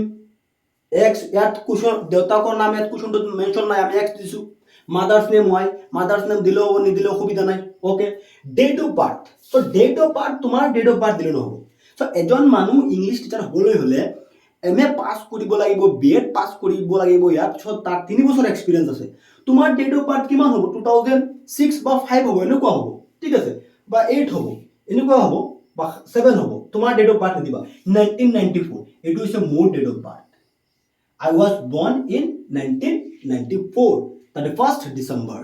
এক্স, ইয়াত কুৱেশ্যন দেউতাকৰ নাম ইয়াত কুৱেশ্যনটোত মেনশ্যন নাই, আমি এক্স দিছোঁ। Mother's name Y, mother's name দিলেও হ'ব নিদিলেও অসুবিধা নাই। Okay, date of birth, so' date of birth তোমাৰ ডেট অফ বাৰ্থ দিলে নহ'ব। চ' এজন মানুহ ইংলিছ টিচাৰ হ'বলৈ হ'লে MA পাছ কৰিব লাগিব, BEd পাছ কৰিব লাগিব, ইয়াৰ পিছত তাৰ 3 বছৰ এক্সপিৰিয়েঞ্চ আছে। তোমাৰ ডেট অফ বাৰ্থ কিমান হ'ব, 2006 বা 5 হ'ব, এনেকুৱা হ'ব, ঠিক আছে, বা 8 হ'ব, এনেকুৱা হ'ব, বা 7 হ'ব। তোমাৰ ডেট অফ বাৰ্থ নিদিবা 1994, এইটো হৈছে মোৰ date of birth. I was born in 1994, 31st December.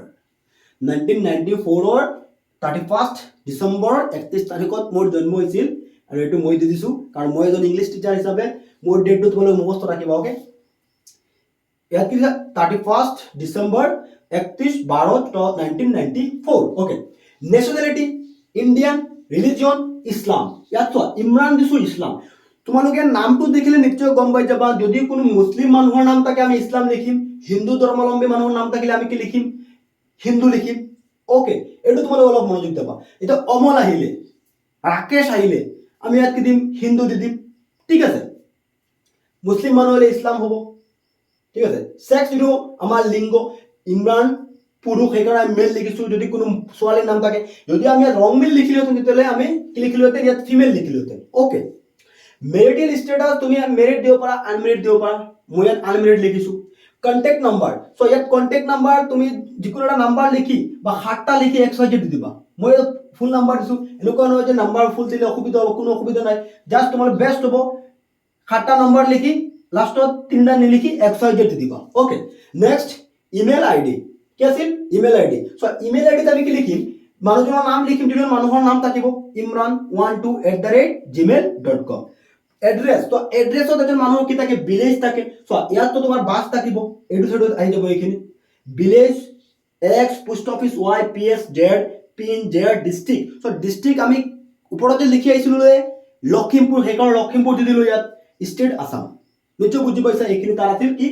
1994 31st December 31 তাৰিখত মোৰ জন্ম হৈছিল, আৰু এইটো মই দি দিছোঁ কাৰণ মই এজন ইংলিছ টিচাৰ হিচাপে মোৰ ডেটটো তোমালোকে মুখস্থ ৰাখিবা। ওকে, ইয়াত কি 31st December 31/12/1994। Okay, nationality Indian, religion Islam. ইয়াত চোৱা ইমৰান দিছোঁ ইছলাম। তোমালোকে নামটো দেখিলে নিশ্চয় গম পাই যাবা, যদি কোনো মুছলিম মানুহৰ নাম থাকে আমি ইছলাম লিখিম, হিন্দু ধৰ্মাৱলম্বী মানুহৰ নাম থাকিলে আমি কি লিখিম, হিন্দু লিখিম। ওকে, এইটো তোমালোকে অলপ মনোযোগ দিবা। এতিয়া অমল আহিলে, ৰাকেশ আহিলে, আমি ইয়াত কি দিম, হিন্দু দি দিম, ঠিক আছে। মুছলিম মানুহ হ'লে ইছলাম হ'ব, ঠিক আছে। সেক্স দিলোঁ আমাৰ লিংগ, ইমৰান পুৰুষ, সেইকাৰণে আমি মেল লিখিছোঁ। যদি কোনো ছোৱালীৰ নাম থাকে, যদি আমি ইয়াত ৰং মেল লিখিলোহেঁতেন তেতিয়াহ'লে আমি কি লিখিলোহেঁতেন, ইয়াত ফিমেল লিখিলোহেঁতেন। ওকে, মেৰিটেল ষ্টেটাছ তুমি মেৰিট দিব পাৰা, আনমেৰিট দিব পাৰা, মই ইয়াত আনমেৰিট লিখিছোঁ। কণ্টেক্ট নাম্বাৰ, চ' ইয়াত কণ্টেক্ট নাম্বাৰ তুমি যিকোনো এটা নাম্বাৰ লিখি বা 7টা লিখি XYZ দি দিবা। মই ইয়াত ফুল নাম্বাৰ দিছোঁ, এনেকুৱা নহয় যে নাম্বাৰ ফুল দিলে অসুবিধা হ'ব, কোনো অসুবিধা নাই। জাষ্ট তোমাৰ বেষ্ট হ'ব 7টা নাম্বাৰ লিখি লাষ্টত 3টা নিলিখি XYZ দি দিবা। ওকে, নেক্সট ইমেইল আইডি, কি আছিল, ইমেইল আইডি। চ' ইমেইল আইডিত আমি কি লিখিম, মানুহজনৰ নাম লিখিম, যিজন মানুহৰ নাম থাকিব imran12@gmail.com। এড্ৰেছ, তো এড্ৰেছত এজন মানুহৰ কি থাকে, ভিলেজ থাকে। চোৱা ইয়াততো তোমাৰ বাছ থাকিব, এইটো সাইডত আহি যাব এইখিনি, village X, post office Y, PS Z, pin Z, district. So' district আমি ওপৰতে লিখি আহিছিলোঁ যে লখিমপুৰ, সেইকাৰণে লখিমপুৰ দি দিলোঁ ইয়াত। ষ্টেট আছাম। নিশ্চয় বুজি পাইছা, এইখিনি তাৰ আছিল কি,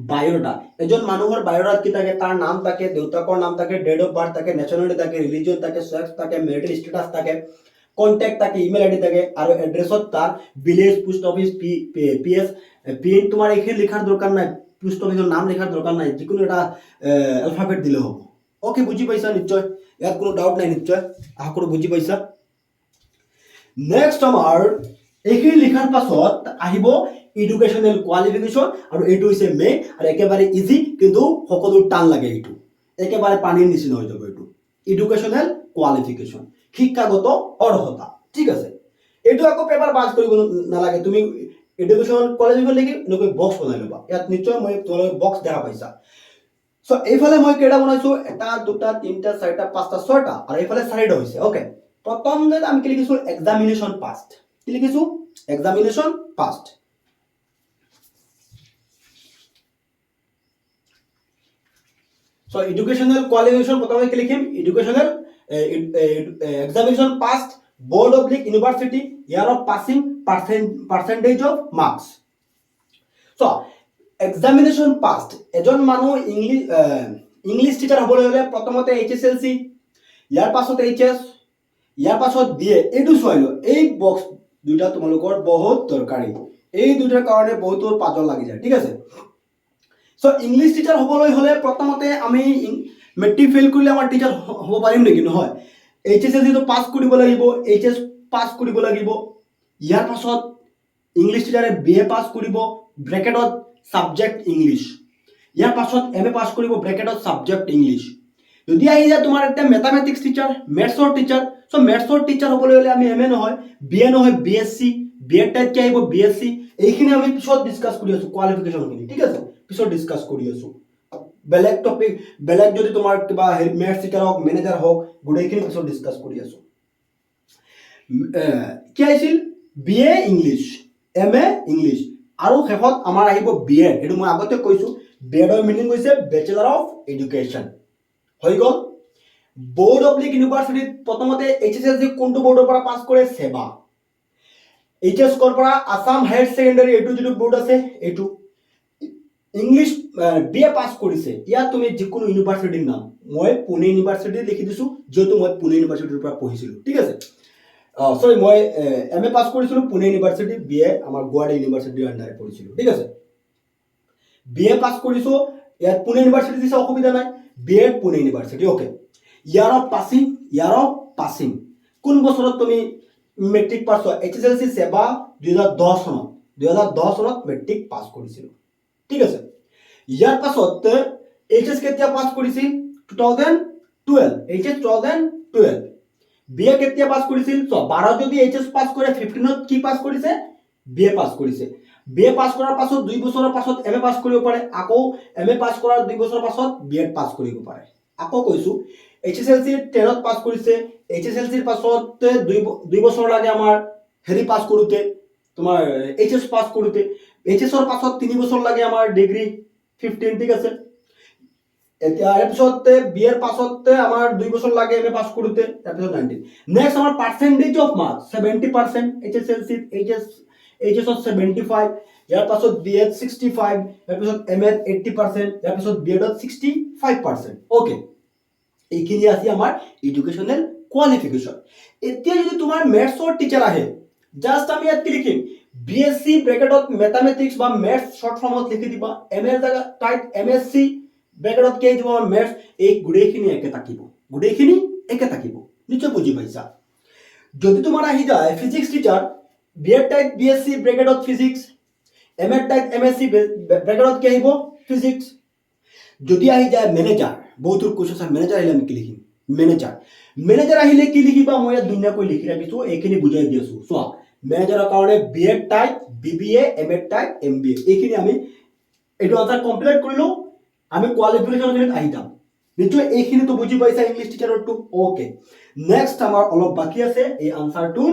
বায়োডাটা। এজন মানুহৰ বায়োডাটাত কি থাকে, তাৰ নাম থাকে, দেউতাকৰ নাম থাকে, ডেট অফ বাৰ্থ থাকে, নেশ্যনেলিটি থাকে, ৰিলিজিয়ন থাকে, সেক্স থাকে, মেৰিটেল ষ্টেটাছ থাকে, কণ্টেক্ট থাকে, ইমেইল আইডি থাকে, আৰু এড্ৰেছত তাৰ village, post office, PS, pin তোমাৰ এইখিনি লিখাৰ দৰকাৰ নাই, পোষ্ট অফিচৰ নাম লিখাৰ দৰকাৰ নাই, যিকোনো এটা এলফাবেট দিলে হ'ব। ওকে, বুজি পাইছা নিশ্চয়, ইয়াত কোনো ডাউট নাই, নিশ্চয় আশা কৰোঁ বুজি পাইছা। নেক্সট আমাৰ এইখিনি লিখাৰ পাছত আহিব এডুকেশ্যনেল কোৱালিফিকেশ্যন, আৰু এইটো হৈছে মেইন আৰু একেবাৰে ইজি, কিন্তু সকলো টান লাগে। এইটো একেবাৰে পানীৰ নিচিনা হৈ যাব। এইটো এডুকেশ্যনেল কোৱালিফিকেশ্যন, শিক্ষাগত অৰ্হতা, ঠিক আছে। এইটো আকৌ পেপাৰ পাছ কৰিব নালাগে, তুমি এডুকেশ্যন কোৱালিফিকেশ্যন লিখি এনেকৈ বক্স বনাই ল'বা। ইয়াত নিশ্চয় মই তোমালোকে বক্স দেখা পাইছা। চ' এইফালে মই কেইটা বনাইছোঁ, 1 2 3 4 5 6টা, আৰু এইফালে 4টা হৈছে। ওকে, প্ৰথম আমি কি লিখিছোঁ, এক্সামিনেশ্যন পাষ্ট। কি লিখিছোঁ, examination passed. So' educational qualification প্ৰথমে কি লিখিম, educational examination passed, board oblique university, year of passing, percentage of marks. So' examination passed, এজন মানুহ ইংলিছ টিচাৰ হ'বলৈ হ'লে প্ৰথমতে HSLC, ইয়াৰ পাছত HS, ইয়াৰ পাছত BA। এইটো চাই লোৱা, এই বক্স দুটা তোমালোকৰ বহুত দৰকাৰী, এই দুটাৰ কাৰণে বহুতৰ পাজল লাগি যায়, ঠিক আছে। চ' ইংলিছ টিচাৰ হ'বলৈ হ'লে প্ৰথমতে আমি মেট্ৰিক ফেইল কৰিলে আমাৰ টিচাৰ হ'ব পাৰিম নেকি, নহয়। HSLC পাছ কৰিব লাগিব, HS পাছ কৰিব লাগিব, ইয়াৰ পাছত ইংলিছ টিচাৰে BA পাছ কৰিব, ব্ৰেকেটত ছাবজেক্ট ইংলিছ, ইয়াৰ পাছত MA পাছ কৰিব, ব্ৰেকেটত ছাবজেক্ট ইংলিছ। যদি আহি যায় তোমাৰ এতিয়া মেথামেটিক্স টিচাৰ, মেথছৰ টিচাৰ। চ' মেথছৰ টিচাৰ হ'বলৈ হ'লে আমি MA নহয়, BA নহয়, BSc, BEd টাইপ কি আহিব, BSc। এইখিনি আমি পিছত ডিছকাছ কৰি আছোঁ, কোৱালিফিকেশ্যনখিনি, ঠিক আছে, পিছত ডিছকাছ কৰি আছোঁ। বেলেগ টপিক, বেলেগ যদি তোমাৰ কিবা মেথছ টিচাৰ হওক, মেনেজাৰ হওক, গোটেইখিনি পিছত ডিছকাছ কৰি আছোঁ। কি আহিছিল, BA ইংলিছ, MA ইংলিছ, আৰু শেষত আমাৰ আহিব BEd। এইটো মই আগতে কৈছোঁ, BEdৰ মিনিং হৈছে বেচেলাৰ অফ এডুকেশ্যন। হৈ গ'ল। বোৰ্ড অব্লিক ইউনিভাৰ্চিটিত প্ৰথমতে HSLC কোনটো বোৰ্ডৰ পৰা পাছ কৰে? সেবা। HS কৰ পৰা? আসাম হায়াৰ ছেকেণ্ডাৰী, এইটো যিটো বোৰ্ড আছে এইটো। ইংলিছ BA পাছ কৰিছে, ইয়াত তুমি যিকোনো ইউনিভাৰ্চিটিৰ নাম, মই পুনে ইউনিভাৰ্চিটি লিখি দিছো যেহেতু মই পুনে ইউনিভাৰ্চিটিৰ পৰা পঢ়িছিলো, ঠিক আছে। সৰি মই MA পাছ কৰিছিলো পুনে ইউনিভাৰ্চিটি, BA আমাৰ গুৱাহাটী ইউনিভাৰ্চিটিৰ আণ্ডাৰে পঢ়িছিলো, ঠিক আছে। BA পাছ কৰিছো, ইয়াত পুনে ইউনিভাৰ্চিটি দিছে, অসুবিধা নাই, BA Pune university, okay. Year of passing কোন বছৰত তুমি মেট্ৰিক পাছ হোৱা? HSLC সেৱা 2010 চনত মেট্ৰিক পাছ কৰিছিলো, ঠিক আছে। ইয়াৰ পাছত HS কেতিয়া পাছ কৰিছিল? 2012, HS 2012। BA কেতিয়া পাছ কৰিছিল? 12 যদি HS পাছ কৰে, 15ত কি পাছ কৰিছে? BA পাছ কৰিছে। BA পাছ কৰাৰ পাছত 2 বছৰৰ পাছত MA পাছ কৰিব পাৰে, আকৌ MA পাছ কৰাৰ 2 বছৰৰ পাছত BEd পাছ কৰিব পাৰে। আকৌ কৈছো HSLC 10ত পাছ কৰিছে, HSLC ৰ পাছত 2 বছৰ লাগে আমাৰ হেৰি পাছ কৰোতে, তোমাৰ HS পাছ কৰোতে। HS ৰ পাছত 3 বছৰ লাগে আমাৰ ডিগ্ৰী 15, ঠিক আছে। এতিয়া ইয়াৰ পিছত BA ৰ পাছত আমাৰ 2 বছৰ লাগে MA পাছ কৰোতে, তাৰ পিছত 19। নেক্সট আমাৰ percentage of marks 70%, HSLC HS ত 75, ইয়াৰ পাছত BA 65, ইয়াৰ পিছত MA 80%, ইয়াৰ পিছত BEd 65%, ওকে। এইখিনি আছে আমাৰ এডুকেশনাল কোৱালিফিকেশন। এতিয়া যদি তোমাৰ মেথছৰ টিচাৰ আহে, জাস্ট আমি ইয়াত কি লিখিম? BSc ব্ৰেকেটত মেথামেটিক্স বা মেথছ শৰ্ট ফৰ্মত লিখি দিবা, MA ৰ জায়গা টাইট MSc ব্ৰেকেটত কি দিব? মেথছ। এই গোটেইখিনি একে থাকিব, নিশ্চয় বুজি পাইছা। যদি তোমাৰ আহি যায় physics teacher, BEd tight BSc ব্ৰেকেটত physics, MA tight MSc ব্ৰেকেটত কি আহিব? ফিজিক্স। যদি আহি যায় মেনেজাৰ, বহুতৰ কোৱেশ্চন আছে, মেনেজাৰ আহিলে আমি কি লিখিম? মেনেজাৰ আহিলে কি লিখিবা? মই ইয়াত ধুনীয়াকৈ লিখি ৰাখিছো, এইখিনি বুজাই দি আছো। চোৱা, মেনেজাৰৰ কাৰণে BEd type BBA, MA type MBA, এইখিনি আমি এইটো আনসাৰ কমপ্লিট কৰিলো। আমি কোৱালিফিকেশন আহি যাম, নিশ্চয় এইখিনিতো বুজি পাইছা ইংলিছ টিচাৰটো, ওকে। নেক্সট আমাৰ অলপ বাকি আছে এই আনসাৰটোৰ।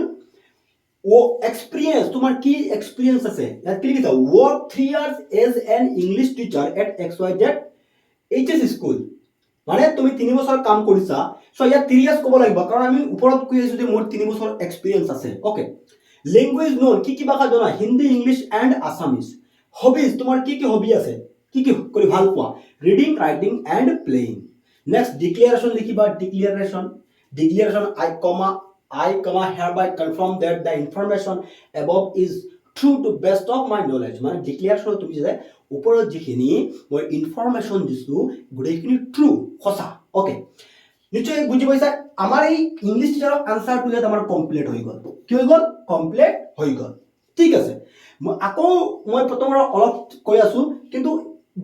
এক্সপিৰিয়েন্স, তোমাৰ কি এক্সপিৰিয়েন্স আছে? ইয়াত কি লিখিছা? work 3 years as an English teacher at XYZ HS school, মানে তুমি 3 বছৰ কাম কৰিছা। সো ইয়াত 3 ইয়াৰ্স ক'ব লাগিব, কাৰণ আমি ওপৰত কৈ আছো যে মোৰ 3 বছৰ এক্সপিৰিয়েন্স আছে, ওকে। ল্যাঙ্গুৱেজ নোন, কি ভাষা জানা? Hindi, English and Assamese. Hobbies, তোমাৰ কি হবি আছে? কি কৰি ভাল পোৱা? Reading, writing and playing. Next declaration লিখিবা, declaration I, hereby confirm that the information above is true to best of my knowledge, মানে ডিক্লেৰেশন তুমি যে ওপৰত যিখিনি মই ইনফৰমেশন দিছো গোটেইখিনি ট্ৰু, সঁচা, ওকে। নিশ্চয় বুজি পাইছা। আমাৰ এই ইংলিছ টিচাৰৰ আনসাৰটো ইয়াত আমাৰ কমপ্লিট হৈ গ'ল। কি হৈ গ'ল? কমপ্লিট হৈ গ'ল, ঠিক আছে। মই প্ৰথমে অলপ কৈ আছো, কিন্তু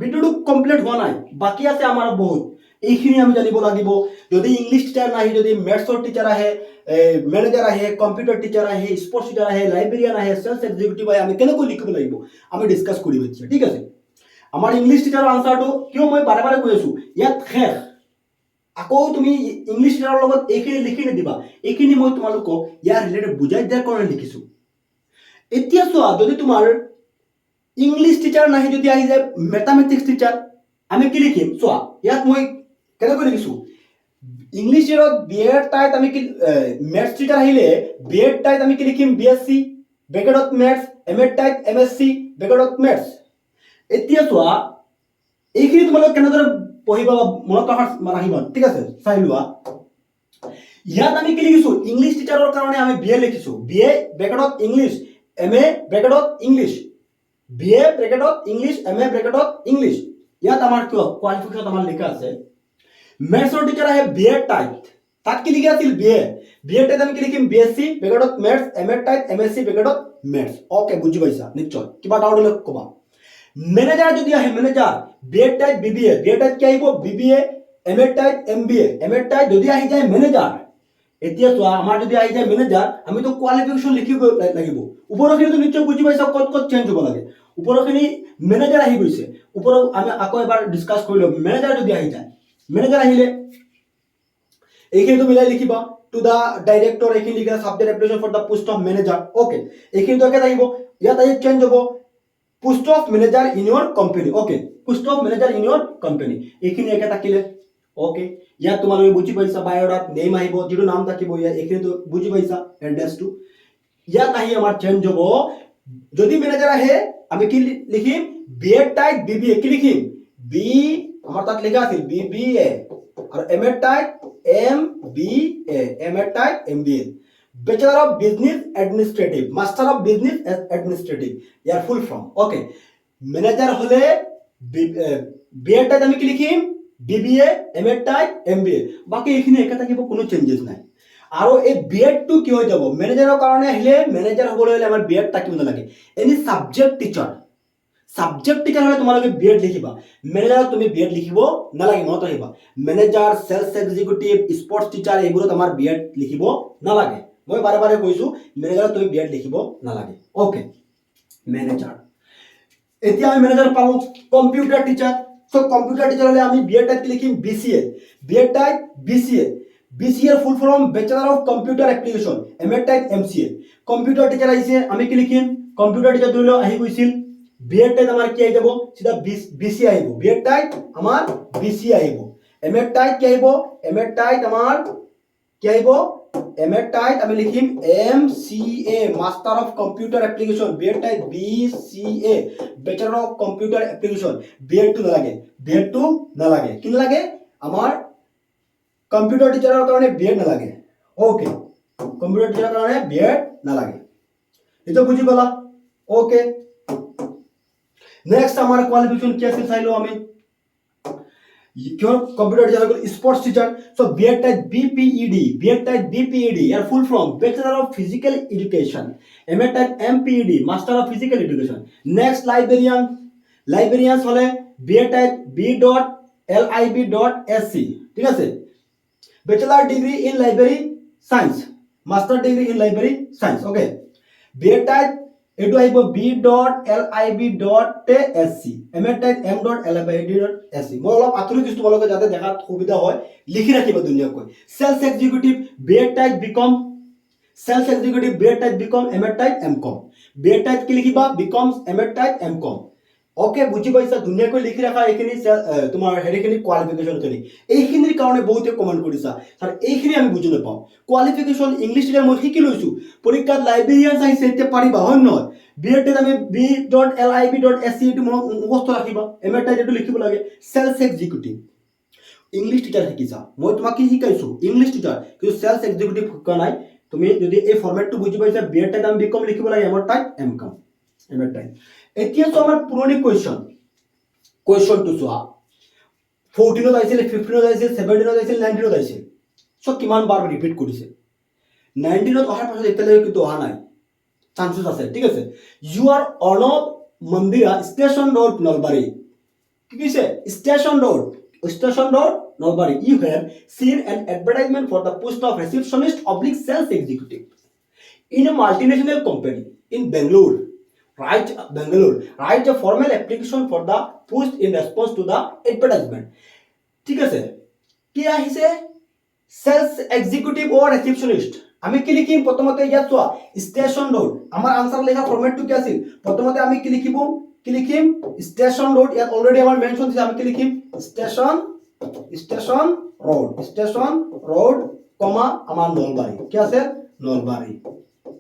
ভিডিওটো কমপ্লিট হোৱা নাই, বাকি আছে আমাৰ বহুত। এইখিনি আমি জানিব লাগিব। যদি ইংলিছ টিচাৰ নাহি, যদি মেথছৰ টিচাৰ আহে, মেনেজাৰ আহে, কম্পিউটাৰ টিচাৰ আহে, স্পৰ্টছ টিচাৰ আহে, লাইব্ৰেৰিয়ান আহে, চেলছ এক্সিকিউটিভ আহে, আমি কেনেকৈ লিখিব লাগিব আমি ডিছকাছ কৰিম এতিয়া, ঠিক আছে। আমাৰ ইংলিছ টিচাৰৰ আনসাৰটো কিয় মই বাৰে বাৰে কৈ আছো, ইয়াত শেষ। আকৌ তুমি ইংলিছ টিচাৰৰ লগত এইখিনি লিখি নিদিবা, এইখিনি মই তোমালোকক ইয়াৰ ৰিলেটেড বুজাই দিয়াৰ কাৰণে লিখিছো। এতিয়া চোৱা, যদি তোমাৰ ইংলিছ টিচাৰ নাহি, যদি আহি যায় মেথামেটিক্স টিচাৰ, আমি কি লিখিম? চোৱা, ইয়াত মই কেনেকৈ লিখিছো? ইংলিছ টিচাৰত BEd টাইট আমি কি, মেথছ টিচাৰ আহিলে BEd টাইট আমি কি লিখিম? BSc ব্ৰেকেটত maths, MA tight MSc ব্ৰেকেটত maths. এতিয়া চোৱা, এইখিনি তোমালোকে কেনেদৰে পঢ়িবা মনত ৰাখিবা, ঠিক আছে, চাই লোৱা। ইয়াত আমি কি লিখিছো? ইংলিছ টিচাৰৰ কাৰণে আমি BA লিখিছো, BA ব্ৰেকেটত English, MA ব্ৰেকেটত English, BA ব্ৰেকেটত English, MA ব্ৰেকেটত English. ইয়াত আমাৰ কি কোৱালিফিকেশন আমাৰ লিখা আছে। মেথছৰ টিচাৰ আহে BEd টাইট, তাত কি লিখা আছিল? BA টাইট আমি কি লিখিম? BSc ব্ৰেকেটত maths, MA tight MSc ব্ৰেকেটত maths, okay. বুজি পাইছা নিশ্চয়, কিবা ডাউট হলে কবা। মেনেজাৰ যদি আহে, manager BEd tight BBA, BA tight কি আহিব? BBA, MA tight MBA, MA tight যদি আহি যায় মেনেজাৰ। এতিয়া চোৱা, আমাৰ যদি আহি যায় মেনেজাৰ, আমিতো কোৱালিফিকেশন লিখিব লাগিব। ওপৰখিনিতো নিশ্চয় বুজি পাইছা ক'ত চেঞ্জ হ'ব লাগে। ওপৰখিনি মেনেজাৰ আহি গৈছে, ওপৰত আমি আকৌ এবাৰ ডিসকাস কৰি লম। মেনেজাৰ যদি আহি যায়, মেনেজাৰ আহিলে এইখিনিতো মিলাই লিখিবা, টু দা ডাইৰেক্টৰ, এইখিনি লিখা subject application for the post of manager, okay. এইখিনিতো একে থাকিব, ইয়াত আহি চেঞ্জ হ'ব, post of manager in your company, okay. Post of manager in your company, এইখিনি একে থাকিলে, ওকে ইয়াত তোমালোকে বুজি পাইছা বায়োডাত নেম আহিব যেটো নাম থাকিব ইয়াত এইখিনি তো বুজি পাইছা এড্ৰেছটো ইয়াত আহি আমাৰ চেঞ্জ হ'ব যদি ম্যানেজাৰ আহে আমি কি লিখিম বিএড টাইপ বিবিএ কি লিখিম বি আমাৰ তাত লেখা আছিল বিবিএ আৰু M.Ed. type MBA M.Ed. type MBA Bachelor of Business Administrative Master of Business Administrative year full form okay manager হলে বিএড টাইপ আমি কি লিখিম বিবিএ এমএড টাইপ এমবিএ বাকি এইখিনি একে থাকিব কোনো চেঞ্জেস নাই আৰু এই বিএড টু কি হৈ যাব ম্যানেজাৰৰ কাৰণে আহিলে ম্যানেজাৰ হ'বলৈ হলে আমাৰ বিএড থাকিব নালাগে এনি সাবজেক্ট টিচাৰ হলে তোমালোকে বিএড লিখিবা ম্যানেজাৰত তুমি বিএড লিখিব নালাগে মনত ৰাখিবা manager sales executive sports teacher এইবোৰত আমাৰ বিএড লিখিব নালাগে মই বাৰে বাৰে কৈছো ম্যানেজাৰত তুমি বিএড লিখিব নালাগে ওকে ম্যানেজাৰ এতিয়া আমি ম্যানেজাৰ পালো computer teacher so computer teacher হলে আমি বিএড টাইপ লিখিম BCA BEd type BCA BCA full form bachelor of computer application MEd type MCA computer teacher আইছে আমি কি লিখিম কম্পিউটার টিচার ধৰিলো আহি গৈছিল বিএড টাইপ আমাৰ কি আহি যাব সিধা বিসি আহিব বিএড টাইপ আমাৰ বিসি আহিব এমএড টাইপ কি আহিব এমএড টাইপ আমাৰ কি আহিব এমএড টাইপ আমি লিখিম MCA master of computer application BEd type BCA bachelor of computer application BEd too নালাগে কি নালাগে আমাৰ কম্পিউটাৰ টিচাৰৰ কাৰণে বিএড নালাগে ওকে কম্পিউটাৰ টিচাৰৰ কাৰণে বিএড নালাগে এটা বুজি পালা ওকে নেক্সট আমাৰ কোৱালিফিকেশন কি আছিল চাইলো আমি কিয় computer teacher sports teacher so BEd type BPEd ইয়ার full form bachelor of physical education MEd type MPEd master of physical education next librarians হলে বিএড টাইপ b.lib.sc ঠিক আছে bachelor degree in library science master degree in library science okay BEd type এটু আহিব b.lib.sc এমএড টাইপ m.lib.sc মই অলপ আতৰি দিছো তোমালোকে যাতে দেখাত সুবিধা হয় লিখি ৰাখিবা ধুনীয়াকৈ sales executive BEd type BCom MEd type MCom BEd type কি লিখিবা BCom MEd type MCom okay বুজি পাইছা ধুনীয়াকৈ লিখি ৰাখা এইখিনি তোমাৰ হেৰিখিনি কোৱালিফিকেশনখিনি এইখিনিৰ কাৰণে বহুতে কমেন্ট কৰিছা স্যাৰ এইখিনি আমি বুজি নাপাওঁ কোৱালিফিকেশন ইংলিশ টিচাৰ মই শিকি লৈছো পৰীক্ষাত লাইব্ৰেৰিয়ান চাইছে এতিয়া পাৰিবা হয় নহয় বিএড আমি b.lib.sc টো মুখস্থ ৰাখিবা এমএড টাইপ এটো লিখিব লাগে সেলস এক্সিকিউটিভ ইংলিশ টিচাৰ শিকিছা মই তোমাক কি শিকাইছো ইংলিশ টিচাৰ কিন্তু সেলস এক্সিকিউটিভ শিকা নাই তুমি যদি এই ফৰমেটটো বুজি পাইছা বিএড টাইপ আমি বিকম লিখিব লাগে M.Ed. type MCom M.Ed. type এতিয়া তো আমাৰ পুৰণি কুৱেশ্যনটো চোৱা 14ত আহিছিল 15ত আহিছিল 17ত আহিছিল 19ত আহিছিল সো কিমান বাৰ ৰিপিট কৰিছে 19ত অহাৰ পাছত এতিয়ালৈকে কিন্তু অহা নাই চান্সেস আছে ঠিক আছে you are Arnab Mandira station road Nalbari কি কৈছে station road Nalbari you have seen an advertisement for the post of receptionist / sales executive in a multinational company in Bangalore. Write a formal application for the post in response to the advertisement. ঠিক আছে কি আহিছে সেলস এক্সিকিউটিভ অর রিসেপশনিস্ট আমি কি লিখিম প্রথমতে ইয়াত চোৱা স্টেশন ৰোড আমাৰ আনসাৰ লেখা ফৰম্যাটটো কি আছিল প্ৰথমতে আমি কি লিখিম স্টেশন ৰোড ইয়াত অলৰেডি আমাৰ মেনশন দিছে আমি কি লিখিম স্টেশন ৰোড কমা আমাৰ নলবাৰী কি আছে নলবাৰী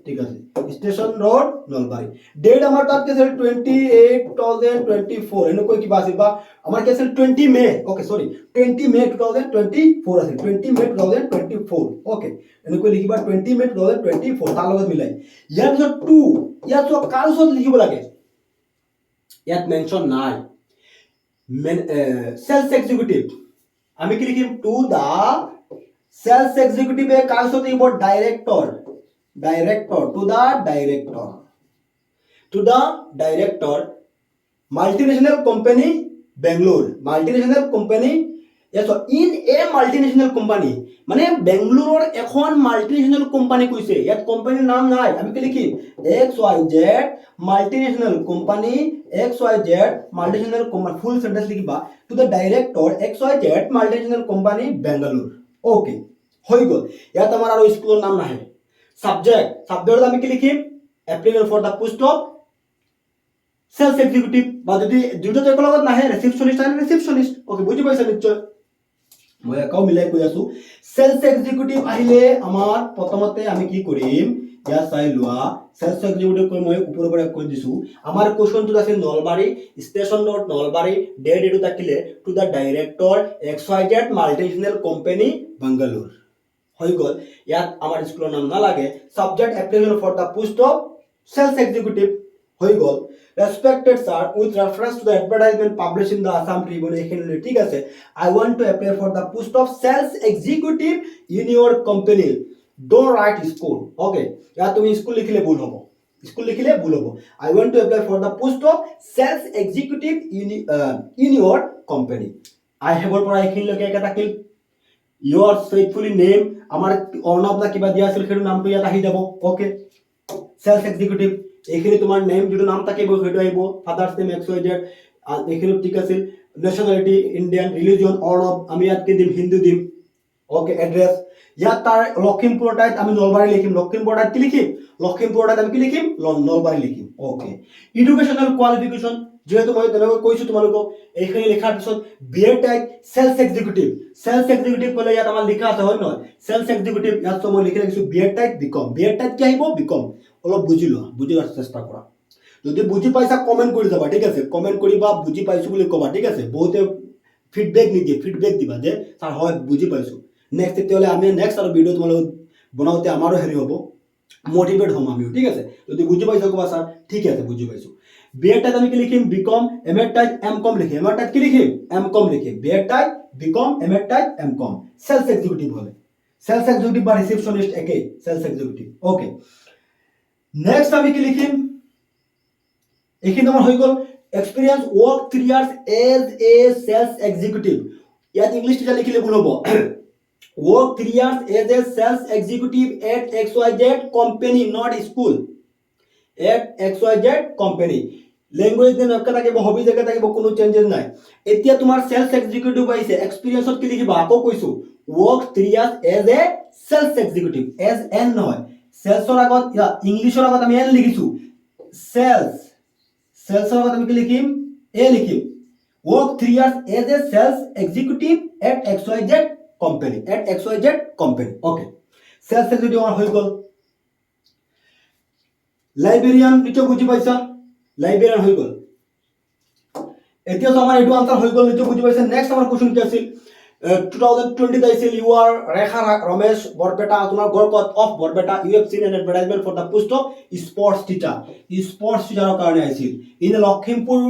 ঠিক আছে স্টেশন ৰোড নলবাৰী ডেট আমাৰ তাত কি আছিল 28/2024 এনেকৈ কিবা আছিল বা আমাৰ কি আছিল 20 মে ওকে সৰি 20 মে 2024 আছিল 20 মে 2024 ওকে এনেকৈ লিখিবা 20 মে 2024 তাৰ লগত মিলাই ইয়াৰ পিছত 2 ইয়াত তো কালছত লিখিব লাগে ইয়াত মেনশন নাই সেলস এক্সিকিউটিভ আমি কি লিখিম টু দা সেলস এক্সিকিউটিভ এ কালছত লিখিব director to the director multinational company Bangalore multinational company yes so in a multinational company মানে বেংগলোৰৰ এখন মাল্টিনেশনাল কোম্পানী কৈছে ইয়াত কোম্পানীৰ নাম নাই আমি কি লিখিম XYZ multinational company XYZ multinational company full sentence লিখিবা to the director XYZ multinational company Bangalore okay হৈ গল ইয়াত আমাৰ আৰু স্কুলৰ নাম নাহে সাবজেক্ট আমি কি লিখিম applicable for the post of sales executive বা যদি দুটো একলগত নাহে রিসেপশনিস্ট ওকে বুঝি পাইছা নিশ্চয় মই একাও মিলাই কৈ আছো সেলস এক্সিকিউটিভ আহিলে আমাৰ প্ৰথমতে আমি কি কৰিম ইয়া চাই লোৱা সেলস এক্সিকিউটিভ কৈ মই ওপৰৰ পৰা কৈ দিছো আমাৰ কোৱেশ্চনটো আছে Nalbari station road Nalbari date এটো থাকিলে to the director XYZ multinational company Bangalore হৈ গল ইয়াত আমাৰ স্কুলৰ নাম নালাগে subject application for the post of sales executive হৈ গল respected sir with reference to the advertisement published in the Assam Tribune এখানে ঠিক আছে I want to apply for the post of sales executive in your company don't write school okay ইয়াত তুমি স্কুল লিখিলে ভুল হ'ব স্কুল লিখিলে ভুল হ'ব I want to apply for the post of sales executive in your company I have পৰা এখানে লগে এটা থাকিল your faithfully name আমাৰ অৰ্ণৱ না কিবা দিয়া আছিল সেইটো নামটো ইয়াত আহি যাব ওকে sales executive এখানে তোমার নেম যেটো নাম থাকিব সেইটো আহিব ফাদার্স নেম XYZ এখানে ঠিক আছে ন্যাশনালিটি ইন্ডিয়ান রিলিজিয়ন অর্ণব আমি ইয়াত কি দিম হিন্দু দিম ওকে এড্রেস ইয়াত তার লখিমপুর টাইত আমি নলবাৰী লিখিম লখিমপুৰ টাইত কি লিখিম লখিমপুৰ টাইত আমি কি লিখিম নলবাৰী লিখিম ওকে এডুকেশনাল কোয়ালিফিকেশন যেহেতু মই তেনেকৈ কৈছো তোমালোকক এইখিনি লেখাৰ পিছত বিএড টাইপ সেলস এক্সিকিউটিভ কলে ইয়াত আমাৰ লিখা আছে হয় নহয় সেলস এক্সিকিউটিভ ইয়াত তো মই লিখি ৰাখিছো বিএড টাইপ বিকম কি আহিব বিকম অলপ বুজিলোৱাৰ চেষ্টা কৰা যদি বুজি পাইছা কমেন্ট কৰি যাবা ঠিক আছে কমেন্ট কৰিবা বুজি পাইছো বুলি কবা ঠিক আছে বহুতে ফিডবেক নিদিয়ে ফিডবেক দিবা যে স্যার হয় বুজি পাইছো নেক্সট তেতিয়াহলে আমি নেক্সট আৰু ভিডিও তোমালোক বনাওতে আমাৰো হেৰি হ'ব মোটিভেট হ'ম আমিও ঠিক আছে যদি বুজি পাইছো কবা স্যার ঠিক আছে বুজি পাইছো বিএড টাইপ আমি কি লিখিম বিকম এমএড টাইপ এমকম লিখিম এমএড টাইপ কি লিখিম এমকম লিখিম BEd type BCom MEd type MCom sales executive হবে সেলস এক্সিকিউটিভ বা রিসেপশনিস্ট একেই সেলস এক্সিকিউটিভ ওকে নেক্সট আমি কি লিখিম এখানে আমার হয়ে গেল experience work 3 years as a sales executive ইয়াত ইংলিশ টিচার লিখিলে ভুল হ'ব work 3 years as a sales executive at XYZ company not school at XYZ company language then একা থাকিব হবি জায়গা থাকিব কোনো চেঞ্জেস নাই এতিয়া তোমাৰ সেলস এক্সিকিউটিভ আইছে এক্সপিৰিয়েন্সত কি লিখিবা আকৌ কৈছো work 3 years as a sales executive as an নহয় সেলসৰ আগত ইংলিশৰ আগত আমি এন লিখিছো সেলসৰ আগত আমি কি লিখিম এ লিখিম work 3 years as a sales executive at XYZ company okay sales executive আমাৰ হৈ গল লাইব্ৰেৰিয়ান নিচে বুঝি পাইছা লাইব্ৰেৰিয়ান হৈ গল এতিয়া তো আমাৰ এটো আনসাৰ হৈ গল নিচে বুঝি পাইছা নেক্সট আমাৰ কোশ্চন কি আছিল 2020 আইছিল ইউ আর রেখা রমেশ বরপেটা তোমার গড়কত of Barpeta you have seen an advertisement for the post of sports টিচাৰৰ কাৰণে আইছিল ইন লখিমপুৰ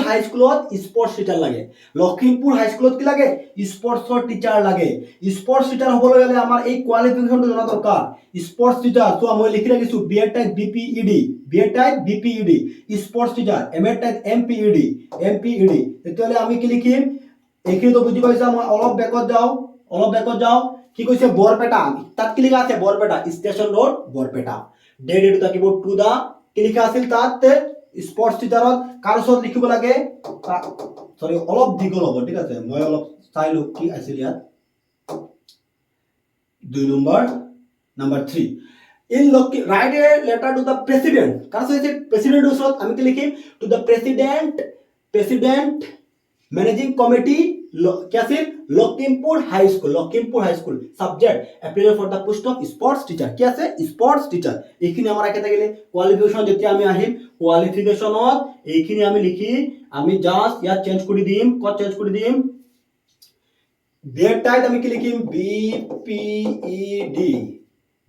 হাই স্কুলত স্পোৰ্টস টিচাৰ লাগে লখিমপুৰ হাই স্কুলত কি লাগে স্পোৰ্টসৰ টিচাৰ লাগে স্পোৰ্টস টিচাৰ হবলৈ গলে আমাৰ এই কোৱালিফিকেশনটো জনা দৰকাৰ স্পোৰ্টস টিচাৰ তো মই লিখি ৰাখিছো BEd type BPEd sports teacher MEd type MPEd তেতিয়াহলে আমি কি লিখিম এইখিনি তো বুজি পাইছা মই অলপ বেকত যাও কি কৈছে বৰপেটা তাত কি লিখা আছে Barpeta station road Barpeta date এটো থাকিব টু দা কি লিখা আছিল তাত স্পোৰ্টস টিচাৰত কাৰ ওচৰত লিখিব লাগে সরি অলপ দীঘল হ'ব ঠিক আছে মই অলপ চাই লও কি আছিল ইয়াত 2 number 3 in write a letter to the president কাৰ ওচৰত প্ৰেসিডেন্ট ওচৰত আমি কি লিখিম to the president managing committee क्या सिर्फ Lakhimpur high school subject application for the post of sports teacher क्या से स्पोर्ट्स टीचर এইখিনি আমাৰ আকে থাকিলে কোয়ালিফিকেশন যেতিয়া আমি আহিম কোয়ালিফিকেশনত এইখিনি আমি লিখি আমি জাস্ট ইয়াত চেঞ্জ কৰি দিম বিএড টাইপ আমি কি লিখিম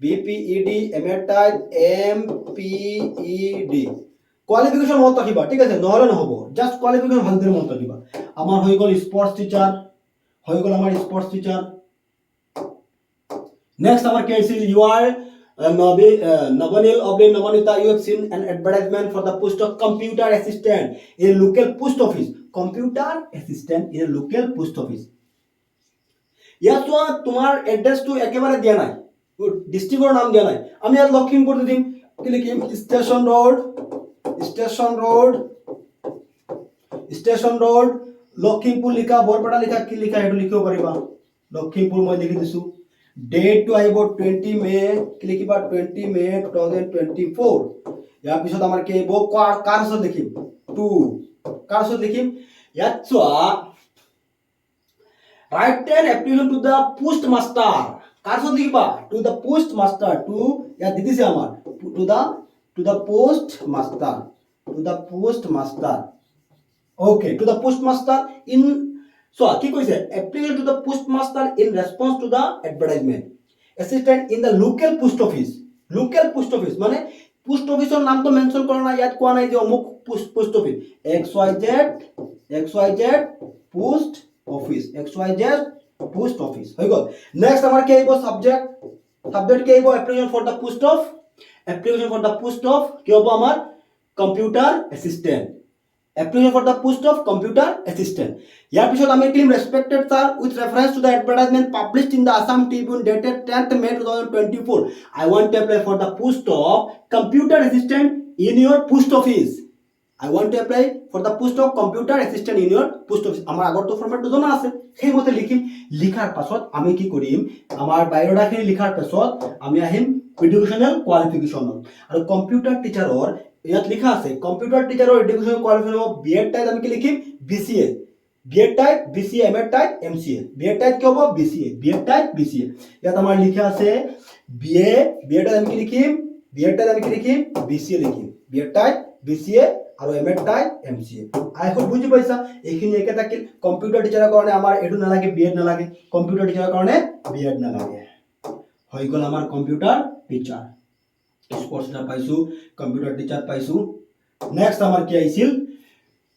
বিপিইডি এমএড টাইপ এমপিইডি কোয়ালিফিকেশন মত রাখিবা ঠিক আছে নহলে নহব জাস্ট কোয়ালিফিকেশন ভালদৰে মত ৰাখিবা আমাৰ হৈ গল স্পোৰ্টস টিচাৰ নেক্সট আমাৰ কি আছিল you are Nabanil Nabanita you have seen an advertisement for the post of computer assistant in a local post office ইয়াত তোমাৰ এড্ৰেছটো একেবাৰে দিয়া নাই ডিস্ট্ৰিক্টৰ নাম দিয়া নাই আমি ইয়াত লখিমপুৰ দিম কি লিখিম স্টেশন ৰোড লখিমপুৰ লিখা বৰপেটা লিখা কি লিখা হেতু লিখিব পাৰিবা লখিমপুৰ মই লিখি দিছো ডেট টু আহিব 20 মে কি লিখিবা 20 মে 2024 ইয়াৰ পিছত আমাৰ কি আহিব কাৰ ওচৰত লিখিম ইয়াত চোৱা Write an application to the postmaster. Car साथ लिखबा to the postmaster to या दीदी से हमार to the postmaster okay to the postmaster in so কি কৈছে application to the postmaster in response to the advertisement assistant in the local post office মানে পোস্ট অফিসৰ নামটো মেনশন কৰা নাই ইয়াত কোৱা নাই যে অমুক post office XYZ post office XYZ post office হৈ গল নেক্সট আমাৰ কি আহিব সাবজেক্ট কি আহিব application for the post of কি হ'ব আমাৰ computer assistant application for the post of computer assistant ইয়াৰ পিছত আমি claim respected sir with reference to the advertisement published in the Assam Tribune dated 10th May 2024 I want to apply for the post of computer assistant in your post office আমাৰ আগৰটো ফৰমেটটো জনা আছে সেইমতে লিখিম লিখাৰ পাছত আমি কি কৰিম আমাৰ বায়োডাটাখিনি লিখাৰ পাছত আমি আহিম এডুকেশনাল কোৱালিফিকেশন আৰু কম্পিউটাৰ টিচাৰৰ ইয়াত লিখা আছে কম্পিউটাৰ টিচাৰৰ এডুকেশনাল কোৱালিফিকেশন বিএড টাইপ আমি কি লিখিম BCA MEd type MCA BEd type কি হ'ব বিসিএ ইয়াত আমাৰ লিখা আছে বিএড টাইপ আমি কি লিখিম বিসিএ লিখিম বিএড টাইপ বিসিএ আৰু এমএড টাইপ এমসিএ আই হোপ বুজি পাইছা এইখিনি একে থাকিল কম্পিউটাৰ টিচাৰৰ কাৰণে আমাৰ এডু নালাগে বিএড নালাগে কম্পিউটাৰ টিচাৰৰ কাৰণে বিএড নালাগে হৈ গল আমাৰ কম্পিউটাৰ টিচাৰ স্পোর্টস টিচার পাইছো কম্পিউটার টিচার পাইছো নেক্সট আমার কি আইছিল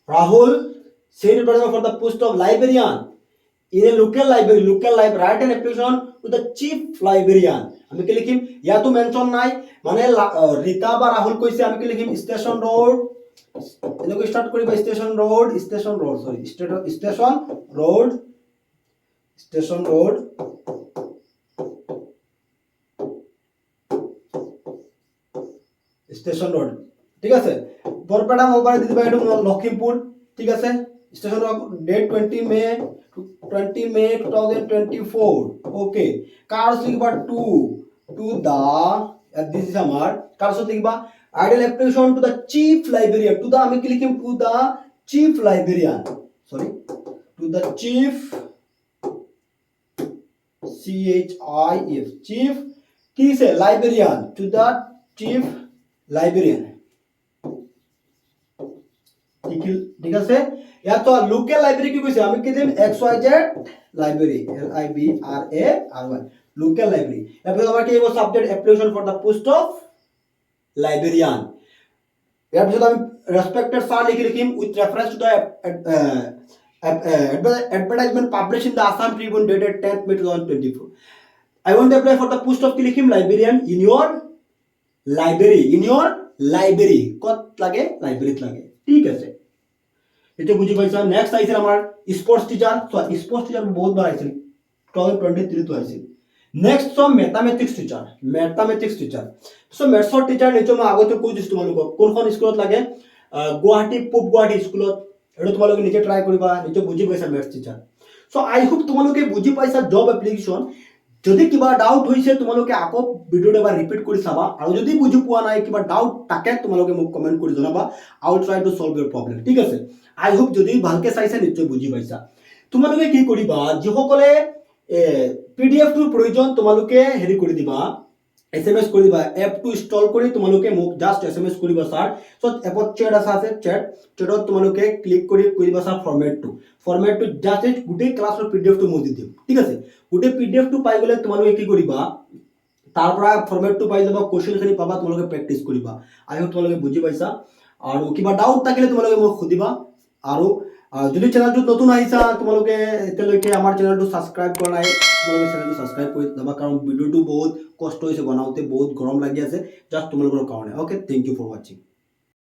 Rahul set present for the post of librarian in a local library write an application to the chief librarian আমি কি লিখিম ইয়াতো মেনশন নাই মানে রিতা বা রাহুল কইছে আমি কি লিখিম স্টেশন রোড এনেকৈ স্টার্ট কৰিবা স্টেশন ৰোড স্টেশন ৰোড ঠিক আছে বৰপেটা মোবাইল দি দিবা এটো লখিমপুৰ ঠিক আছে স্টেশন ডেট 20 মে 2024 ওকে কার্স লিখবা টু দা দিস ইজ আমার কার্স লিখবা ideal application to the chief librarian to the আমি কি লিখিম to the chief librarian chief কি সে librarian to the chief librarian ঠিক আছে ইয়াত তো লোকাল লাইব্রেরি কি কৈছে আমি কি দিম XYZ library LIBRARY local library এরপর আমরা কি দিব subject application for the post of librarian এরপর আমি রেসপেক্টেড স্যার লিখিম with reference to the advertisement published in the Assam Tribune dated 10th May 2024 I want to apply for the post of কি লিখিম librarian in your লাইব্রেরি কত লাগে লাইব্রেরিত লাগে ঠিক আছে এটা বুঝি পাইছা নেক্সট আইছিল আমাৰ স্পোৰ্টস টিচাৰ বহুত বাৰ আইছিল 2023 তো আইছিল next so mathematics teacher so ম্যাথছৰ টিচাৰ নিচে মই আগতে কৈ দিছো তোমালোকক কোনখন স্কুলত লাগে গুৱাহাটী পূব গুৱাহাটী স্কুলত এটা তোমালোকে নিচে ট্ৰাই কৰিবা নিচে বুজি পাইছা ম্যাথছ টিচার সো আই হোপ তোমালোকে বুজি পাইছা জব এপ্লিকেশন যদি কিবা ডাউট হৈছে তোমালোকে আকৌ ভিডিওটো এবাৰ ৰিপিট কৰি চাবা আৰু যদি বুজি পোৱা নাই কিবা ডাউট থাকে তোমালোকে মোক কমেন্ট কৰি জনাবা I will try to solve your problem ঠিক আছে আই হোপ যদি ভালকে চাইছা নিশ্চয় বুজি পাইছা তোমালোকে কি কৰিবা যিসকলে পিডিএফ টোৰ প্ৰয়োজন তোমালোকে হেৰি কৰি দিবা SMS কৰি দিবা এপটো ইনষ্টল কৰি তোমালোকে মোক জাস্ট SMS কৰিবা স্যাৰ সো এপত চ্যাট আছে চ্যাটত তোমালোকে ক্লিক কৰি দিবা স্যাৰ ফৰম্যাটটো জাস্ট গোটেই ক্লাছৰ PDF টো মই দি দিম ঠিক আছে গোটেই PDF টো পাই গলে তোমালোকে কি কৰিবা তাৰ পৰা ফৰম্যাটটো পাই যাবা কোশ্চেনখিনি পাবা তোমালোকে প্ৰ্যাকটিস কৰিবা আই হোপ তোমালোকে বুজি পাইছা আৰু কিবা ডাউট থাকিলে তোমালোকে মোক সুধিবা আৰু যদি চ্যানেলটো নতুন আহিছা তোমালোকে এতিয়ালৈকে আমাৰ চ্যানেলটো সাবস্ক্ৰাইব কৰা নাই তোমালোকে চ্যানেলটো সাবস্ক্ৰাইব কৰি দিবা কাৰণ ভিডিওটো বহুত কষ্ট হৈছে বনাওতে বহুত গৰম লাগি আছে জাস্ট তোমালোকৰ কাৰণে okay thank you for watching